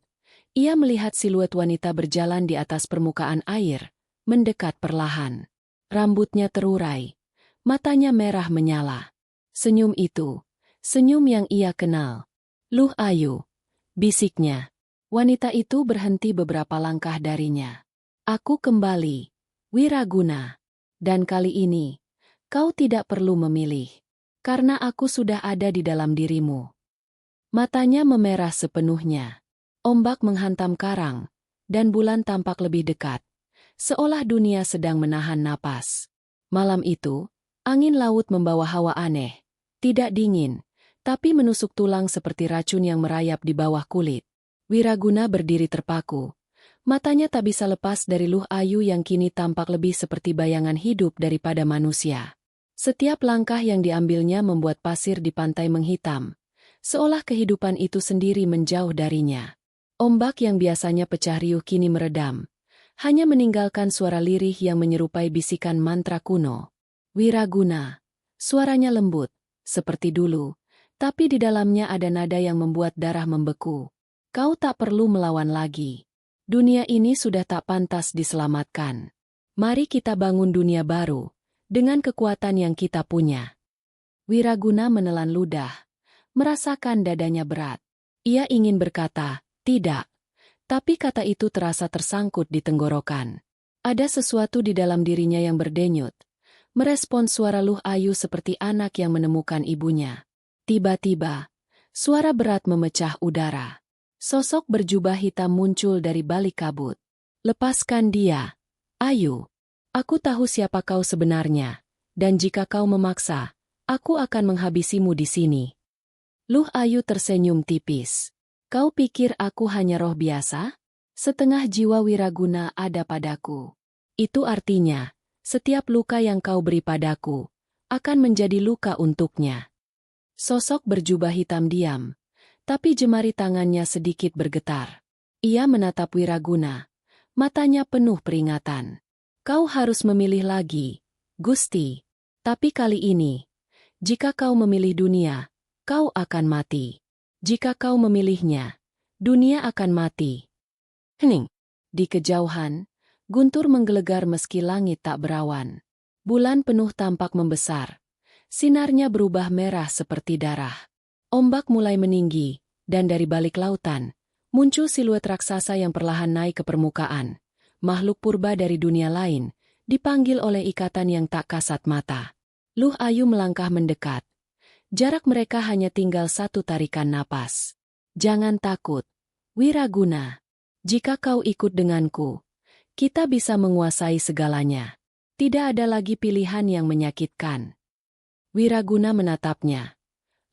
ia melihat siluet wanita berjalan di atas permukaan air, mendekat perlahan. Rambutnya terurai, matanya merah menyala. Senyum itu, senyum yang ia kenal. Luh Ayu, bisiknya. Wanita itu berhenti beberapa langkah darinya. Aku kembali, Wiraguna. Dan kali ini, kau tidak perlu memilih. Karena aku sudah ada di dalam dirimu. Matanya memerah sepenuhnya. Ombak menghantam karang, dan bulan tampak lebih dekat. Seolah dunia sedang menahan napas. Malam itu, angin laut membawa hawa aneh. Tidak dingin, tapi menusuk tulang seperti racun yang merayap di bawah kulit. Wiraguna berdiri terpaku. Matanya tak bisa lepas dari Luh Ayu yang kini tampak lebih seperti bayangan hidup daripada manusia. Setiap langkah yang diambilnya membuat pasir di pantai menghitam, seolah kehidupan itu sendiri menjauh darinya. Ombak yang biasanya pecah riuh kini meredam, hanya meninggalkan suara lirih yang menyerupai bisikan mantra kuno. Wiraguna, suaranya lembut, seperti dulu, tapi di dalamnya ada nada yang membuat darah membeku. Kau tak perlu melawan lagi. Dunia ini sudah tak pantas diselamatkan. Mari kita bangun dunia baru, dengan kekuatan yang kita punya. Wiraguna menelan ludah, merasakan dadanya berat. Ia ingin berkata, tidak. Tapi kata itu terasa tersangkut di tenggorokan. Ada sesuatu di dalam dirinya yang berdenyut, merespons suara Luh Ayu seperti anak yang menemukan ibunya. Tiba-tiba, suara berat memecah udara. Sosok berjubah hitam muncul dari balik kabut. Lepaskan dia, Ayu. Aku tahu siapa kau sebenarnya, dan jika kau memaksa, aku akan menghabisimu di sini. Luh Ayu tersenyum tipis. Kau pikir aku hanya roh biasa? Setengah jiwa Wiraguna ada padaku. Itu artinya, setiap luka yang kau beri padaku, akan menjadi luka untuknya. Sosok berjubah hitam diam, tapi jemari tangannya sedikit bergetar. Ia menatap Wiraguna, matanya penuh peringatan. Kau harus memilih lagi, Gusti. Tapi kali ini, jika kau memilih dunia, kau akan mati. Jika kau memilihnya, dunia akan mati. Hening. Di kejauhan, guntur menggelegar meski langit tak berawan. Bulan penuh tampak membesar. Sinarnya berubah merah seperti darah. Ombak mulai meninggi, dan dari balik lautan, muncul siluet raksasa yang perlahan naik ke permukaan. Makhluk purba dari dunia lain, dipanggil oleh ikatan yang tak kasat mata. Luh Ayu melangkah mendekat. Jarak mereka hanya tinggal satu tarikan napas. Jangan takut, Wiraguna. Jika kau ikut denganku, kita bisa menguasai segalanya. Tidak ada lagi pilihan yang menyakitkan. Wiraguna menatapnya.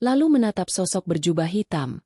Lalu menatap sosok berjubah hitam.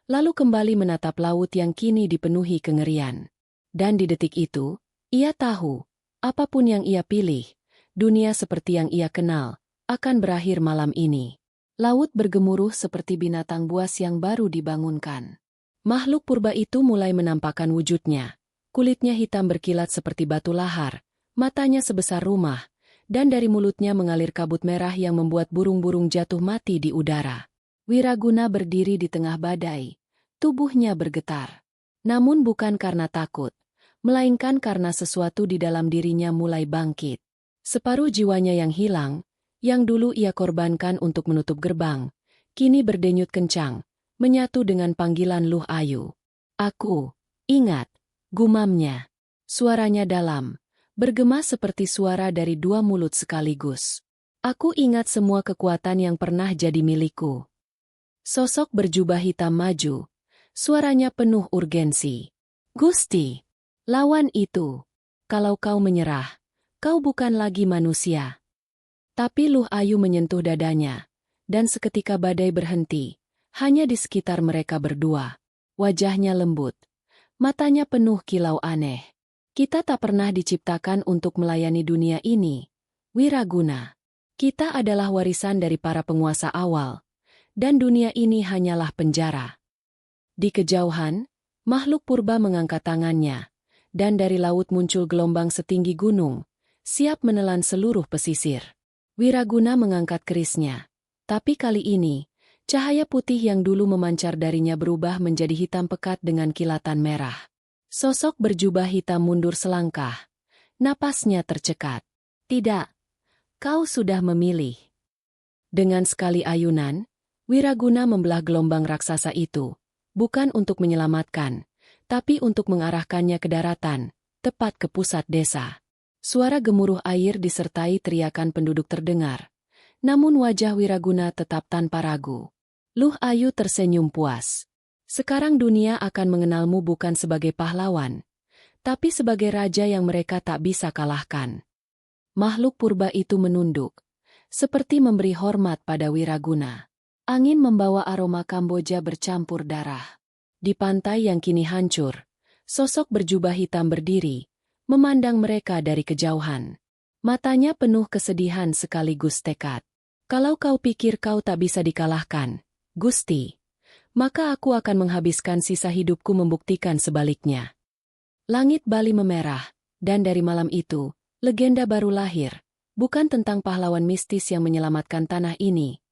Lalu kembali menatap laut yang kini dipenuhi kengerian. Dan di detik itu, ia tahu, apapun yang ia pilih, dunia seperti yang ia kenal, akan berakhir malam ini. Laut bergemuruh seperti binatang buas yang baru dibangunkan. Makhluk purba itu mulai menampakkan wujudnya. Kulitnya hitam berkilat seperti batu lahar, matanya sebesar rumah, dan dari mulutnya mengalir kabut merah yang membuat burung-burung jatuh mati di udara. Wiraguna berdiri di tengah badai, tubuhnya bergetar. Namun bukan karena takut, melainkan karena sesuatu di dalam dirinya mulai bangkit. Separuh jiwanya yang hilang, yang dulu ia korbankan untuk menutup gerbang, kini berdenyut kencang, menyatu dengan panggilan Luh Ayu. Aku, ingat, gumamnya. Suaranya dalam, bergema seperti suara dari dua mulut sekaligus. Aku ingat semua kekuatan yang pernah jadi milikku. Sosok berjubah hitam maju, suaranya penuh urgensi. Gusti, lawan itu. Kalau kau menyerah, kau bukan lagi manusia. Tapi Luh Ayu menyentuh dadanya, dan seketika badai berhenti, hanya di sekitar mereka berdua. Wajahnya lembut, matanya penuh kilau aneh. Kita tak pernah diciptakan untuk melayani dunia ini, Wiraguna. Kita adalah warisan dari para penguasa awal, dan dunia ini hanyalah penjara. Di kejauhan, Makhluk purba mengangkat tangannya, dan dari laut muncul gelombang setinggi gunung, siap menelan seluruh pesisir. Wiraguna mengangkat kerisnya, tapi kali ini, cahaya putih yang dulu memancar darinya berubah menjadi hitam pekat dengan kilatan merah. Sosok berjubah hitam mundur selangkah. Napasnya tercekat. Tidak, kau sudah memilih. Dengan sekali ayunan, Wiraguna membelah gelombang raksasa itu, bukan untuk menyelamatkan, tapi untuk mengarahkannya ke daratan, tepat ke pusat desa. Suara gemuruh air disertai teriakan penduduk terdengar. Namun wajah Wiraguna tetap tanpa ragu. Luh Ayu tersenyum puas. Sekarang dunia akan mengenalmu bukan sebagai pahlawan, tapi sebagai raja yang mereka tak bisa kalahkan. Makhluk purba itu menunduk, seperti memberi hormat pada Wiraguna. Angin membawa aroma Kamboja bercampur darah. Di pantai yang kini hancur, sosok berjubah hitam berdiri, memandang mereka dari kejauhan. Matanya penuh kesedihan sekaligus tekad. Kalau kau pikir kau tak bisa dikalahkan, Gusti, maka aku akan menghabiskan sisa hidupku membuktikan sebaliknya. Langit Bali memerah, dan dari malam itu, legenda baru lahir. Bukan tentang pahlawan mistis yang menyelamatkan tanah ini,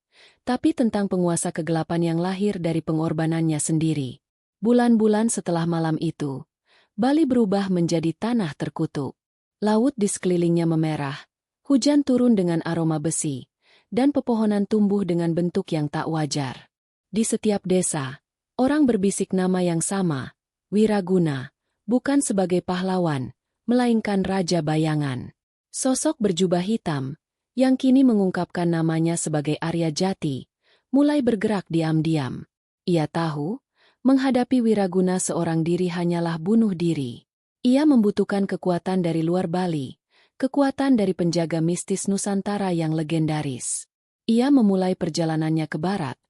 tapi tentang penguasa kegelapan yang lahir dari pengorbanannya sendiri. Bulan-bulan setelah malam itu, Bali berubah menjadi tanah terkutuk. Laut di sekelilingnya memerah, hujan turun dengan aroma besi, dan pepohonan tumbuh dengan bentuk yang tak wajar. Di setiap desa, orang berbisik nama yang sama, Wiraguna, bukan sebagai pahlawan, melainkan raja bayangan. Sosok berjubah hitam, yang kini mengungkapkan namanya sebagai Arya Jati, mulai bergerak diam-diam. Ia tahu, menghadapi Wiraguna seorang diri hanyalah bunuh diri. Ia membutuhkan kekuatan dari luar Bali, kekuatan dari penjaga mistis Nusantara yang legendaris. Ia memulai perjalanannya ke barat,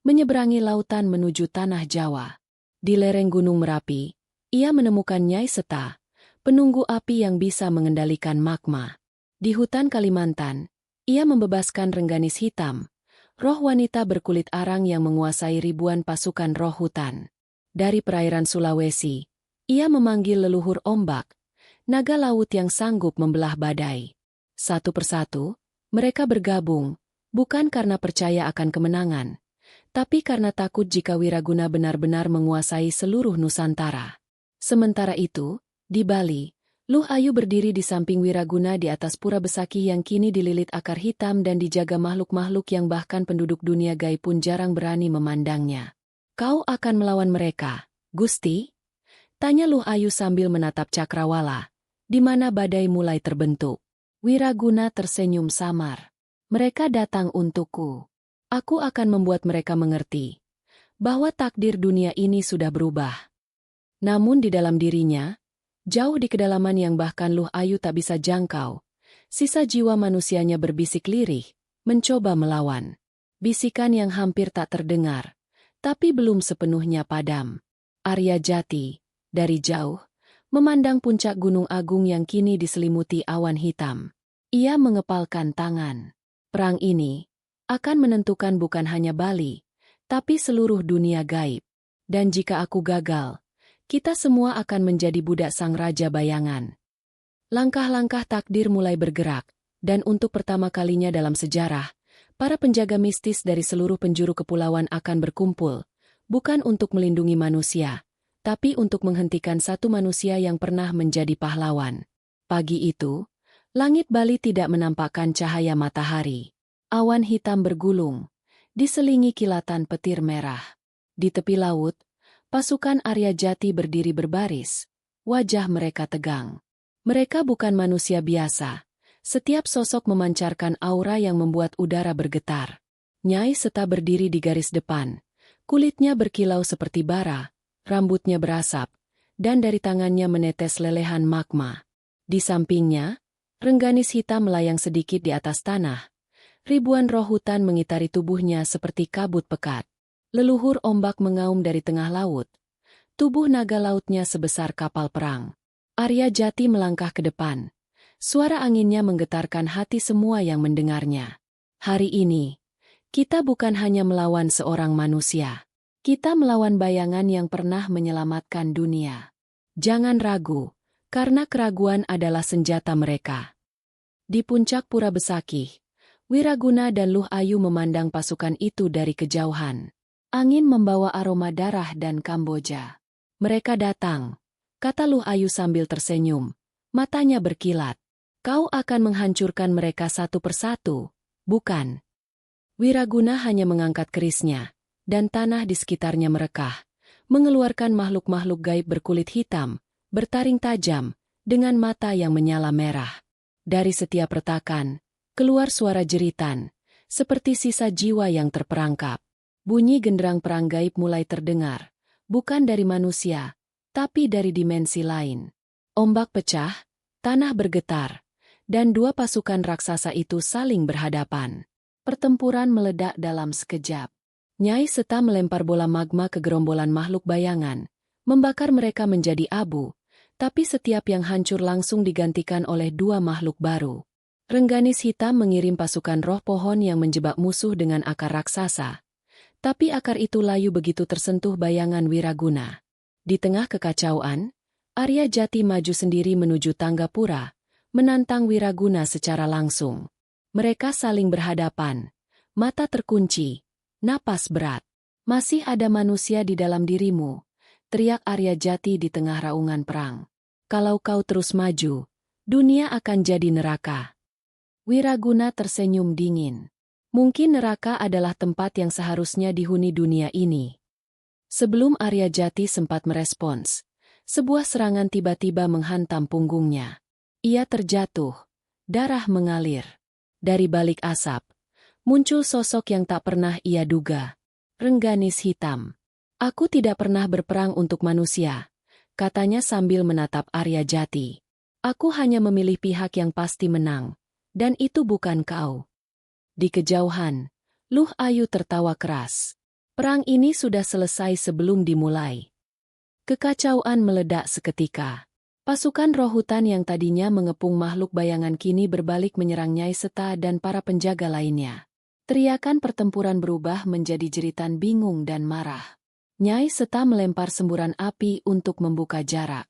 menyeberangi lautan menuju tanah Jawa. Di lereng Gunung Merapi, ia menemukan Nyai Seta, penunggu api yang bisa mengendalikan magma. Di hutan Kalimantan, ia membebaskan Rengganis Hitam, roh wanita berkulit arang yang menguasai ribuan pasukan roh hutan. Dari perairan Sulawesi, ia memanggil leluhur ombak, naga laut yang sanggup membelah badai. Satu persatu, mereka bergabung, bukan karena percaya akan kemenangan, tapi karena takut jika Wiraguna benar-benar menguasai seluruh Nusantara. Sementara itu, di Bali, Luh Ayu berdiri di samping Wiraguna di atas pura besaki yang kini dililit akar hitam dan dijaga makhluk-makhluk yang bahkan penduduk dunia gaib pun jarang berani memandangnya. Kau akan melawan mereka, Gusti? Tanya Luh Ayu sambil menatap cakrawala, di mana badai mulai terbentuk. Wiraguna tersenyum samar. Mereka datang untukku. Aku akan membuat mereka mengerti bahwa takdir dunia ini sudah berubah. Namun di dalam dirinya, jauh di kedalaman yang bahkan Luh Ayu tak bisa jangkau, sisa jiwa manusianya berbisik lirih, mencoba melawan. Bisikan yang hampir tak terdengar, tapi belum sepenuhnya padam. Arya Jati, dari jauh, memandang puncak Gunung Agung yang kini diselimuti awan hitam. Ia mengepalkan tangan. Perang ini akan menentukan bukan hanya Bali, tapi seluruh dunia gaib. Dan jika aku gagal, kita semua akan menjadi budak sang raja bayangan. Langkah-langkah takdir mulai bergerak, dan untuk pertama kalinya dalam sejarah, para penjaga mistis dari seluruh penjuru kepulauan akan berkumpul, bukan untuk melindungi manusia, tapi untuk menghentikan satu manusia yang pernah menjadi pahlawan. Pagi itu, langit Bali tidak menampakkan cahaya matahari. Awan hitam bergulung, diselingi kilatan petir merah. Di tepi laut, pasukan Arya Jati berdiri berbaris, wajah mereka tegang. Mereka bukan manusia biasa. Setiap sosok memancarkan aura yang membuat udara bergetar. Nyai Seta berdiri di garis depan. Kulitnya berkilau seperti bara, rambutnya berasap, dan dari tangannya menetes lelehan magma. Di sampingnya, Rengganis hitam melayang sedikit di atas tanah. Ribuan roh hutan mengitari tubuhnya seperti kabut pekat. Leluhur ombak mengaum dari tengah laut. Tubuh naga lautnya sebesar kapal perang. Arya Jati melangkah ke depan. Suara anginnya menggetarkan hati semua yang mendengarnya. Hari ini, kita bukan hanya melawan seorang manusia. Kita melawan bayangan yang pernah menyelamatkan dunia. Jangan ragu, karena keraguan adalah senjata mereka. Di puncak Pura Besakih, Wiraguna dan Luh Ayu memandang pasukan itu dari kejauhan. Angin membawa aroma darah dan Kamboja. Mereka datang, kata Luh Ayu sambil tersenyum. Matanya berkilat. Kau akan menghancurkan mereka satu persatu, bukan? Wiraguna hanya mengangkat kerisnya, dan tanah di sekitarnya merekah, mengeluarkan makhluk-makhluk gaib berkulit hitam, bertaring tajam, dengan mata yang menyala merah. Dari setiap retakan, keluar suara jeritan, seperti sisa jiwa yang terperangkap. Bunyi genderang perang gaib mulai terdengar, bukan dari manusia, tapi dari dimensi lain. Ombak pecah, tanah bergetar, dan dua pasukan raksasa itu saling berhadapan. Pertempuran meledak dalam sekejap. Nyai Seta melempar bola magma ke gerombolan makhluk bayangan, membakar mereka menjadi abu, tapi setiap yang hancur langsung digantikan oleh dua makhluk baru. Rengganis Hitam mengirim pasukan roh pohon yang menjebak musuh dengan akar raksasa, tapi akar itu layu begitu tersentuh bayangan Wiraguna. Di tengah kekacauan, Arya Jati maju sendiri menuju tangga pura, menantang Wiraguna secara langsung. Mereka saling berhadapan, mata terkunci, napas berat. Masih ada manusia di dalam dirimu, teriak Arya Jati di tengah raungan perang. Kalau kau terus maju, dunia akan jadi neraka. Wiraguna tersenyum dingin. Mungkin neraka adalah tempat yang seharusnya dihuni dunia ini. Sebelum Arya Jati sempat merespons, sebuah serangan tiba-tiba menghantam punggungnya. Ia terjatuh, darah mengalir. Dari balik asap, muncul sosok yang tak pernah ia duga. Rengganis Hitam. Aku tidak pernah berperang untuk manusia, katanya sambil menatap Arya Jati. Aku hanya memilih pihak yang pasti menang, dan itu bukan kau. Di kejauhan, Luh Ayu tertawa keras. Perang ini sudah selesai sebelum dimulai. Kekacauan meledak seketika. Pasukan roh hutan yang tadinya mengepung makhluk bayangan kini berbalik menyerang Nyai Seta dan para penjaga lainnya. Teriakan pertempuran berubah menjadi jeritan bingung dan marah. Nyai Seta melempar semburan api untuk membuka jarak.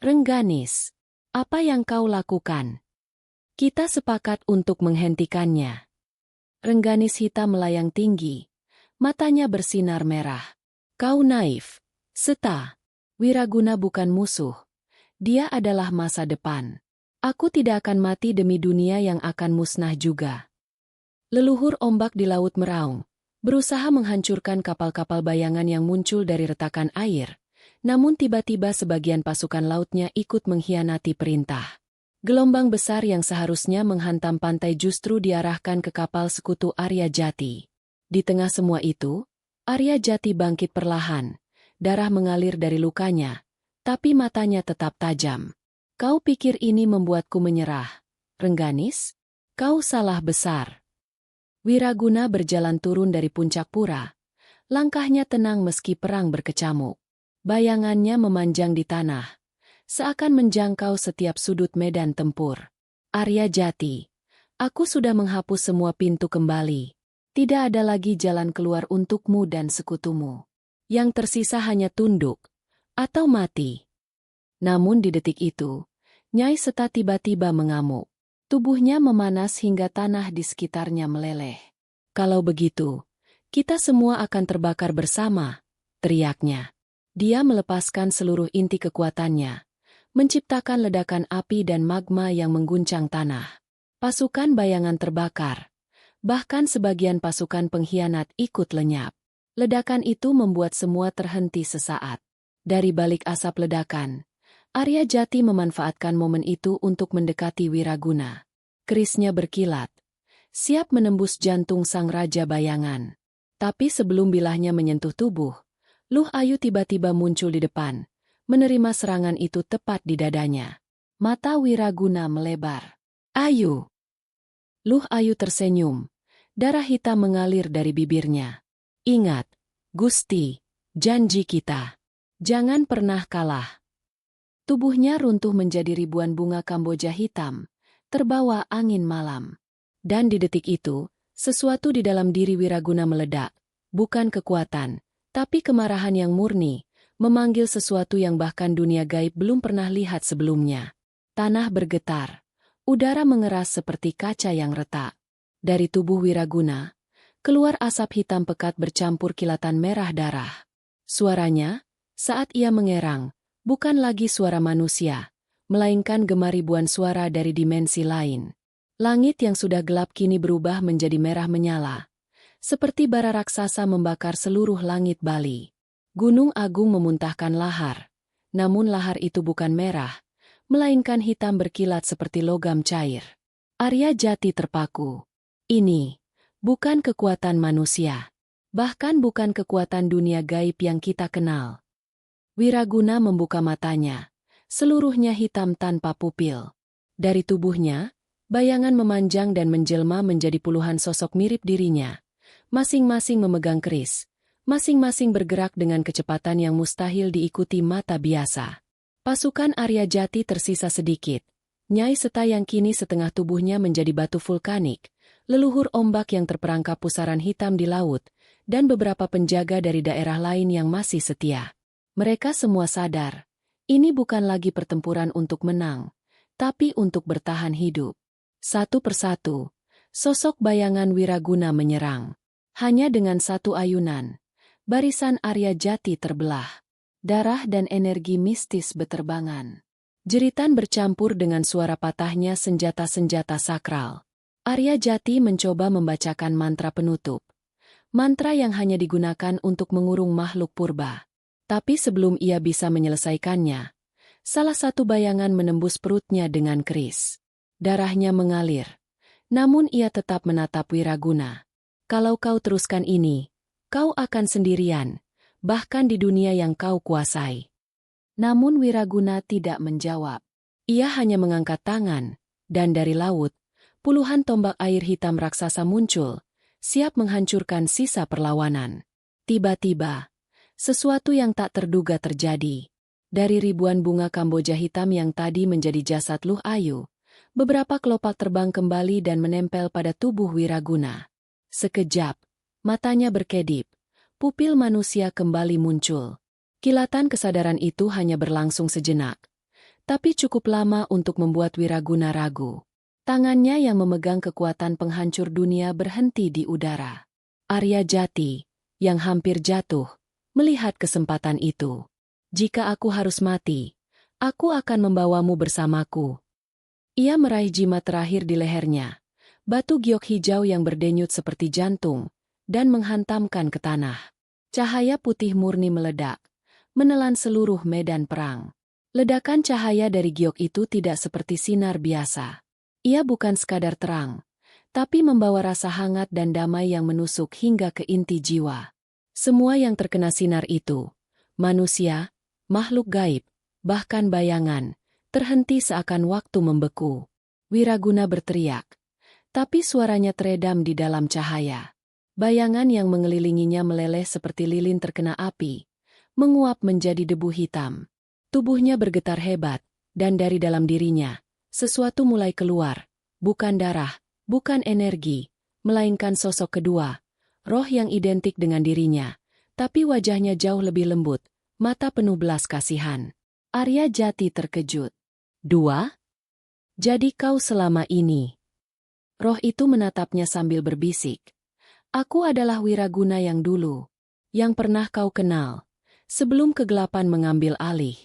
Rengganis, apa yang kau lakukan? Kita sepakat untuk menghentikannya. Rengganis Hitam melayang tinggi, matanya bersinar merah. Kau naif, Seta. Wiraguna bukan musuh. Dia adalah masa depan. Aku tidak akan mati demi dunia yang akan musnah juga. Leluhur ombak di laut meraung, berusaha menghancurkan kapal-kapal bayangan yang muncul dari retakan air. Namun tiba-tiba sebagian pasukan lautnya ikut mengkhianati perintah. Gelombang besar yang seharusnya menghantam pantai justru diarahkan ke kapal sekutu Arya Jati. Di tengah semua itu, Arya Jati bangkit perlahan. Darah mengalir dari lukanya. Tapi matanya tetap tajam. Kau pikir ini membuatku menyerah, Rengganis? Kau salah besar. Wiraguna berjalan turun dari puncak pura. Langkahnya tenang meski perang berkecamuk. Bayangannya memanjang di tanah, seakan menjangkau setiap sudut medan tempur. Arya Jati, aku sudah menghapus semua pintu kembali. Tidak ada lagi jalan keluar untukmu dan sekutumu. Yang tersisa hanya tunduk atau mati. Namun di detik itu, Nyai Seta tiba-tiba mengamuk. Tubuhnya memanas hingga tanah di sekitarnya meleleh. Kalau begitu, kita semua akan terbakar bersama, teriaknya. Dia melepaskan seluruh inti kekuatannya, menciptakan ledakan api dan magma yang mengguncang tanah. Pasukan bayangan terbakar, bahkan sebagian pasukan pengkhianat ikut lenyap. Ledakan itu membuat semua terhenti sesaat. Dari balik asap ledakan, Arya Jati memanfaatkan momen itu untuk mendekati Wiraguna. Kerisnya berkilat, siap menembus jantung sang raja bayangan. Tapi sebelum bilahnya menyentuh tubuh, Luh Ayu tiba-tiba muncul di depan, menerima serangan itu tepat di dadanya. Mata Wiraguna melebar. Ayu! Luh Ayu tersenyum, darah hitam mengalir dari bibirnya. Ingat, Gusti, janji kita. Jangan pernah kalah. Tubuhnya runtuh menjadi ribuan bunga Kamboja hitam, terbawa angin malam. Dan di detik itu, sesuatu di dalam diri Wiraguna meledak, bukan kekuatan, Tapi kemarahan yang murni, memanggil sesuatu yang bahkan dunia gaib belum pernah lihat sebelumnya. Tanah bergetar. Udara mengeras seperti kaca yang retak. Dari tubuh Wiraguna, keluar asap hitam pekat bercampur kilatan merah darah. Suaranya, saat ia mengerang, bukan lagi suara manusia, melainkan gema ribuan suara dari dimensi lain. Langit yang sudah gelap kini berubah menjadi merah menyala, seperti bara raksasa membakar seluruh langit Bali. Gunung Agung memuntahkan lahar, namun lahar itu bukan merah, melainkan hitam berkilat seperti logam cair. Arya Jati terpaku. Ini bukan kekuatan manusia, bahkan bukan kekuatan dunia gaib yang kita kenal. Wiraguna membuka matanya, seluruhnya hitam tanpa pupil. Dari tubuhnya, bayangan memanjang dan menjelma menjadi puluhan sosok mirip dirinya. Masing-masing memegang keris, masing-masing bergerak dengan kecepatan yang mustahil diikuti mata biasa. Pasukan Arya Jati tersisa sedikit. Nyai Seta yang kini setengah tubuhnya menjadi batu vulkanik, leluhur ombak yang terperangkap pusaran hitam di laut, dan beberapa penjaga dari daerah lain yang masih setia. Mereka semua sadar, ini bukan lagi pertempuran untuk menang, tapi untuk bertahan hidup. Satu persatu, sosok bayangan Wiraguna menyerang. Hanya dengan satu ayunan, barisan Arya Jati terbelah. Darah dan energi mistis beterbangan. Jeritan bercampur dengan suara patahnya senjata-senjata sakral. Arya Jati mencoba membacakan mantra penutup. Mantra yang hanya digunakan untuk mengurung makhluk purba. Tapi sebelum ia bisa menyelesaikannya, salah satu bayangan menembus perutnya dengan keris. Darahnya mengalir. Namun ia tetap menatap Wiraguna. Kalau kau teruskan ini, kau akan sendirian, bahkan di dunia yang kau kuasai. Namun Wiraguna tidak menjawab. Ia hanya mengangkat tangan, dan dari laut, puluhan tombak air hitam raksasa muncul, siap menghancurkan sisa perlawanan. Tiba-tiba, sesuatu yang tak terduga terjadi. Dari ribuan bunga Kamboja hitam yang tadi menjadi jasad Luh Ayu, beberapa kelopak terbang kembali dan menempel pada tubuh Wiraguna. Sekejap, matanya berkedip, pupil manusia kembali muncul. Kilatan kesadaran itu hanya berlangsung sejenak, tapi cukup lama untuk membuat Wiraguna ragu. Tangannya yang memegang kekuatan penghancur dunia berhenti di udara. Arya Jati, yang hampir jatuh, melihat kesempatan itu. Jika aku harus mati, aku akan membawamu bersamaku. Ia meraih jimat terakhir di lehernya, batu giok hijau yang berdenyut seperti jantung, dan menghantamkan ke tanah. Cahaya putih murni meledak, menelan seluruh medan perang. Ledakan cahaya dari giok itu tidak seperti sinar biasa. Ia bukan sekadar terang, tapi membawa rasa hangat dan damai yang menusuk hingga ke inti jiwa. Semua yang terkena sinar itu, manusia, makhluk gaib, bahkan bayangan, terhenti seakan waktu membeku. Wiraguna berteriak, tapi suaranya teredam di dalam cahaya. Bayangan yang mengelilinginya meleleh seperti lilin terkena api, menguap menjadi debu hitam. Tubuhnya bergetar hebat, dan dari dalam dirinya, sesuatu mulai keluar. Bukan darah, bukan energi, melainkan sosok kedua, roh yang identik dengan dirinya, tapi wajahnya jauh lebih lembut, mata penuh belas kasihan. Arya Jati terkejut. Dua? Jadi kau selama ini. Roh itu menatapnya sambil berbisik. Aku adalah Wiraguna yang dulu, yang pernah kau kenal. Sebelum kegelapan mengambil alih.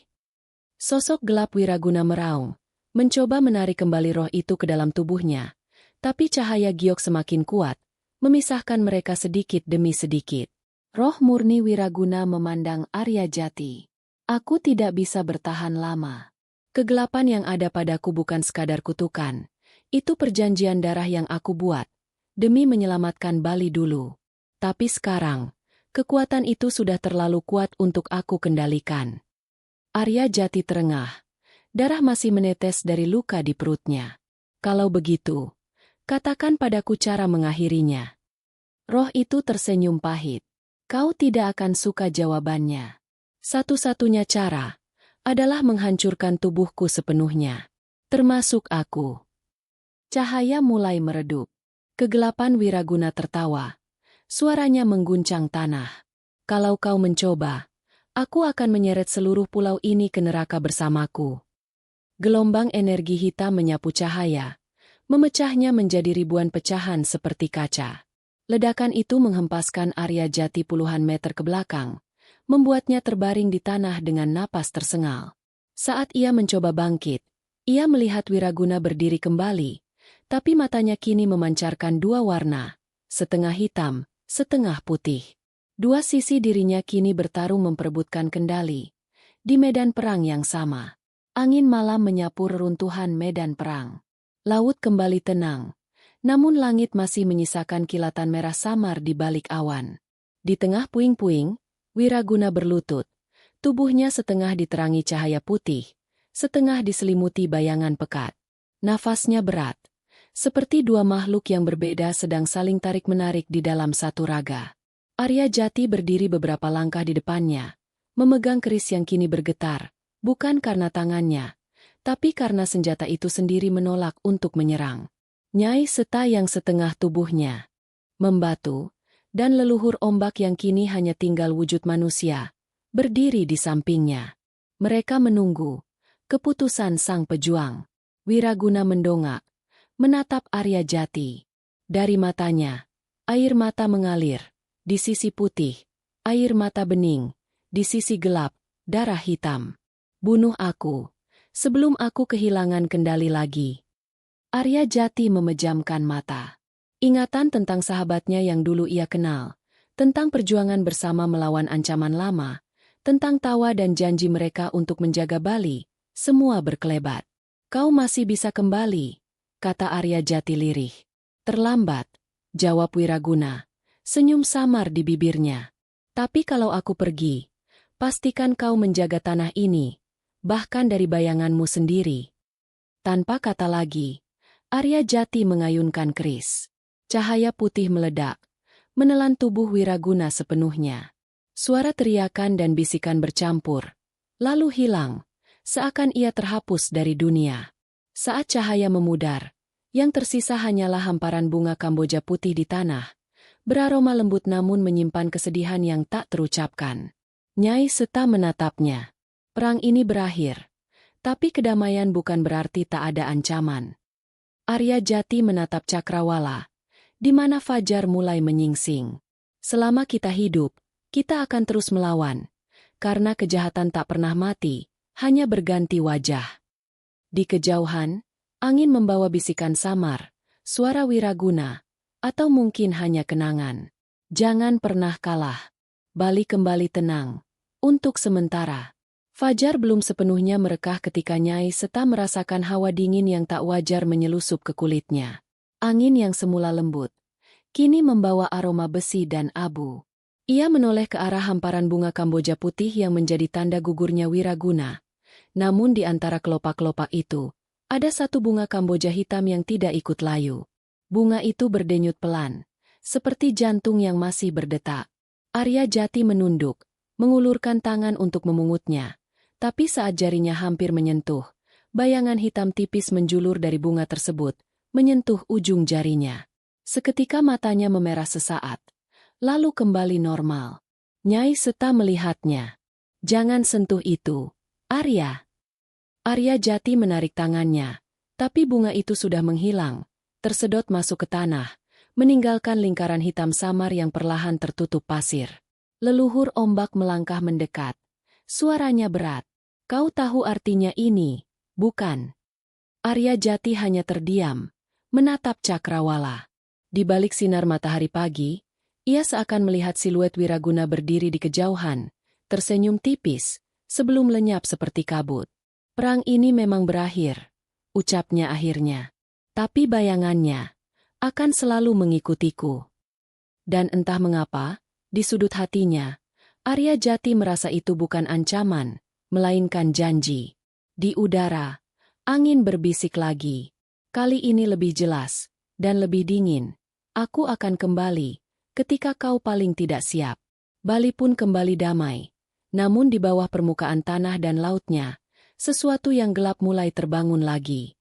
Sosok gelap Wiraguna meraung, mencoba menarik kembali roh itu ke dalam tubuhnya, tapi cahaya giok semakin kuat, memisahkan mereka sedikit demi sedikit. Roh murni Wiraguna memandang Arya Jati. Aku tidak bisa bertahan lama. Kegelapan yang ada padaku bukan sekadar kutukan, itu perjanjian darah yang aku buat, demi menyelamatkan Bali dulu. Tapi sekarang, kekuatan itu sudah terlalu kuat untuk aku kendalikan. Arya Jati terengah. Darah masih menetes dari luka di perutnya. Kalau begitu, katakan padaku cara mengakhirinya. Roh itu tersenyum pahit. Kau tidak akan suka jawabannya. Satu-satunya cara adalah menghancurkan tubuhku sepenuhnya. Termasuk aku. Cahaya mulai meredup. Kegelapan Wiraguna tertawa. Suaranya mengguncang tanah. Kalau kau mencoba, aku akan menyeret seluruh pulau ini ke neraka bersamaku. Gelombang energi hitam menyapu cahaya, memecahnya menjadi ribuan pecahan seperti kaca. Ledakan itu menghempaskan Arya Jati puluhan meter ke belakang, membuatnya terbaring di tanah dengan napas tersengal. Saat ia mencoba bangkit, ia melihat Wiraguna berdiri kembali, tapi matanya kini memancarkan dua warna, setengah hitam, setengah putih. Dua sisi dirinya kini bertarung memperebutkan kendali di medan perang yang sama. Angin malam menyapu reruntuhan medan perang. Laut kembali tenang, namun langit masih menyisakan kilatan merah samar di balik awan. Di tengah puing-puing, Wiraguna berlutut. Tubuhnya setengah diterangi cahaya putih, setengah diselimuti bayangan pekat. Nafasnya berat, seperti dua makhluk yang berbeda sedang saling tarik-menarik di dalam satu raga. Arya Jati berdiri beberapa langkah di depannya, memegang keris yang kini bergetar. Bukan karena tangannya, tapi karena senjata itu sendiri menolak untuk menyerang. Nyai Seta yang setengah tubuhnya membatu, dan leluhur ombak yang kini hanya tinggal wujud manusia, berdiri di sampingnya. Mereka menunggu keputusan sang pejuang. Wiraguna mendongak, menatap Arya Jati. Dari matanya, air mata mengalir. Di sisi putih, air mata bening. Di sisi gelap, darah hitam. Bunuh aku, sebelum aku kehilangan kendali lagi. Arya Jati memejamkan mata. Ingatan tentang sahabatnya yang dulu ia kenal, tentang perjuangan bersama melawan ancaman lama, tentang tawa dan janji mereka untuk menjaga Bali, semua berkelebat. Kau masih bisa kembali, kata Arya Jati lirih. Terlambat, jawab Wiraguna, senyum samar di bibirnya. Tapi kalau aku pergi, pastikan kau menjaga tanah ini, bahkan dari bayanganmu sendiri. Tanpa kata lagi, Arya Jati mengayunkan keris. Cahaya putih meledak, menelan tubuh Wiraguna sepenuhnya. Suara teriakan dan bisikan bercampur, lalu hilang, seakan ia terhapus dari dunia. Saat cahaya memudar, yang tersisa hanyalah hamparan bunga Kamboja putih di tanah, beraroma lembut namun menyimpan kesedihan yang tak terucapkan. Nyai Seta menatapnya. Perang ini berakhir, tapi kedamaian bukan berarti tak ada ancaman. Arya Jati menatap Cakrawala, di mana fajar mulai menyingsing. Selama kita hidup, kita akan terus melawan, karena kejahatan tak pernah mati, hanya berganti wajah. Di kejauhan, angin membawa bisikan samar, suara Wiraguna, atau mungkin hanya kenangan. Jangan pernah kalah. Bali kembali tenang, untuk sementara. Fajar belum sepenuhnya merekah ketika Nyai Seta merasakan hawa dingin yang tak wajar menyelusup ke kulitnya. Angin yang semula lembut, kini membawa aroma besi dan abu. Ia menoleh ke arah hamparan bunga Kamboja putih yang menjadi tanda gugurnya Wiraguna. Namun di antara kelopak-kelopak itu, ada satu bunga Kamboja hitam yang tidak ikut layu. Bunga itu berdenyut pelan, seperti jantung yang masih berdetak. Arya Jati menunduk, mengulurkan tangan untuk memungutnya. Tapi saat jarinya hampir menyentuh, bayangan hitam tipis menjulur dari bunga tersebut, menyentuh ujung jarinya. Seketika matanya memerah sesaat, lalu kembali normal. Nyai Seta melihatnya. Jangan sentuh itu, Arya. Arya Jati menarik tangannya, tapi bunga itu sudah menghilang, tersedot masuk ke tanah, meninggalkan lingkaran hitam samar yang perlahan tertutup pasir. Leluhur ombak melangkah mendekat. Suaranya berat. Kau tahu artinya ini, bukan? Arya Jati hanya terdiam, menatap Cakrawala. Di balik sinar matahari pagi, ia seakan melihat siluet Wiraguna berdiri di kejauhan, tersenyum tipis, sebelum lenyap seperti kabut. Perang ini memang berakhir, ucapnya akhirnya. Tapi bayangannya akan selalu mengikutiku. Dan entah mengapa, di sudut hatinya, Arya Jati merasa itu bukan ancaman, melainkan janji. Di udara, angin berbisik lagi. Kali ini lebih jelas, dan lebih dingin. Aku akan kembali, ketika kau paling tidak siap. Bali pun kembali damai. Namun di bawah permukaan tanah dan lautnya, sesuatu yang gelap mulai terbangun lagi.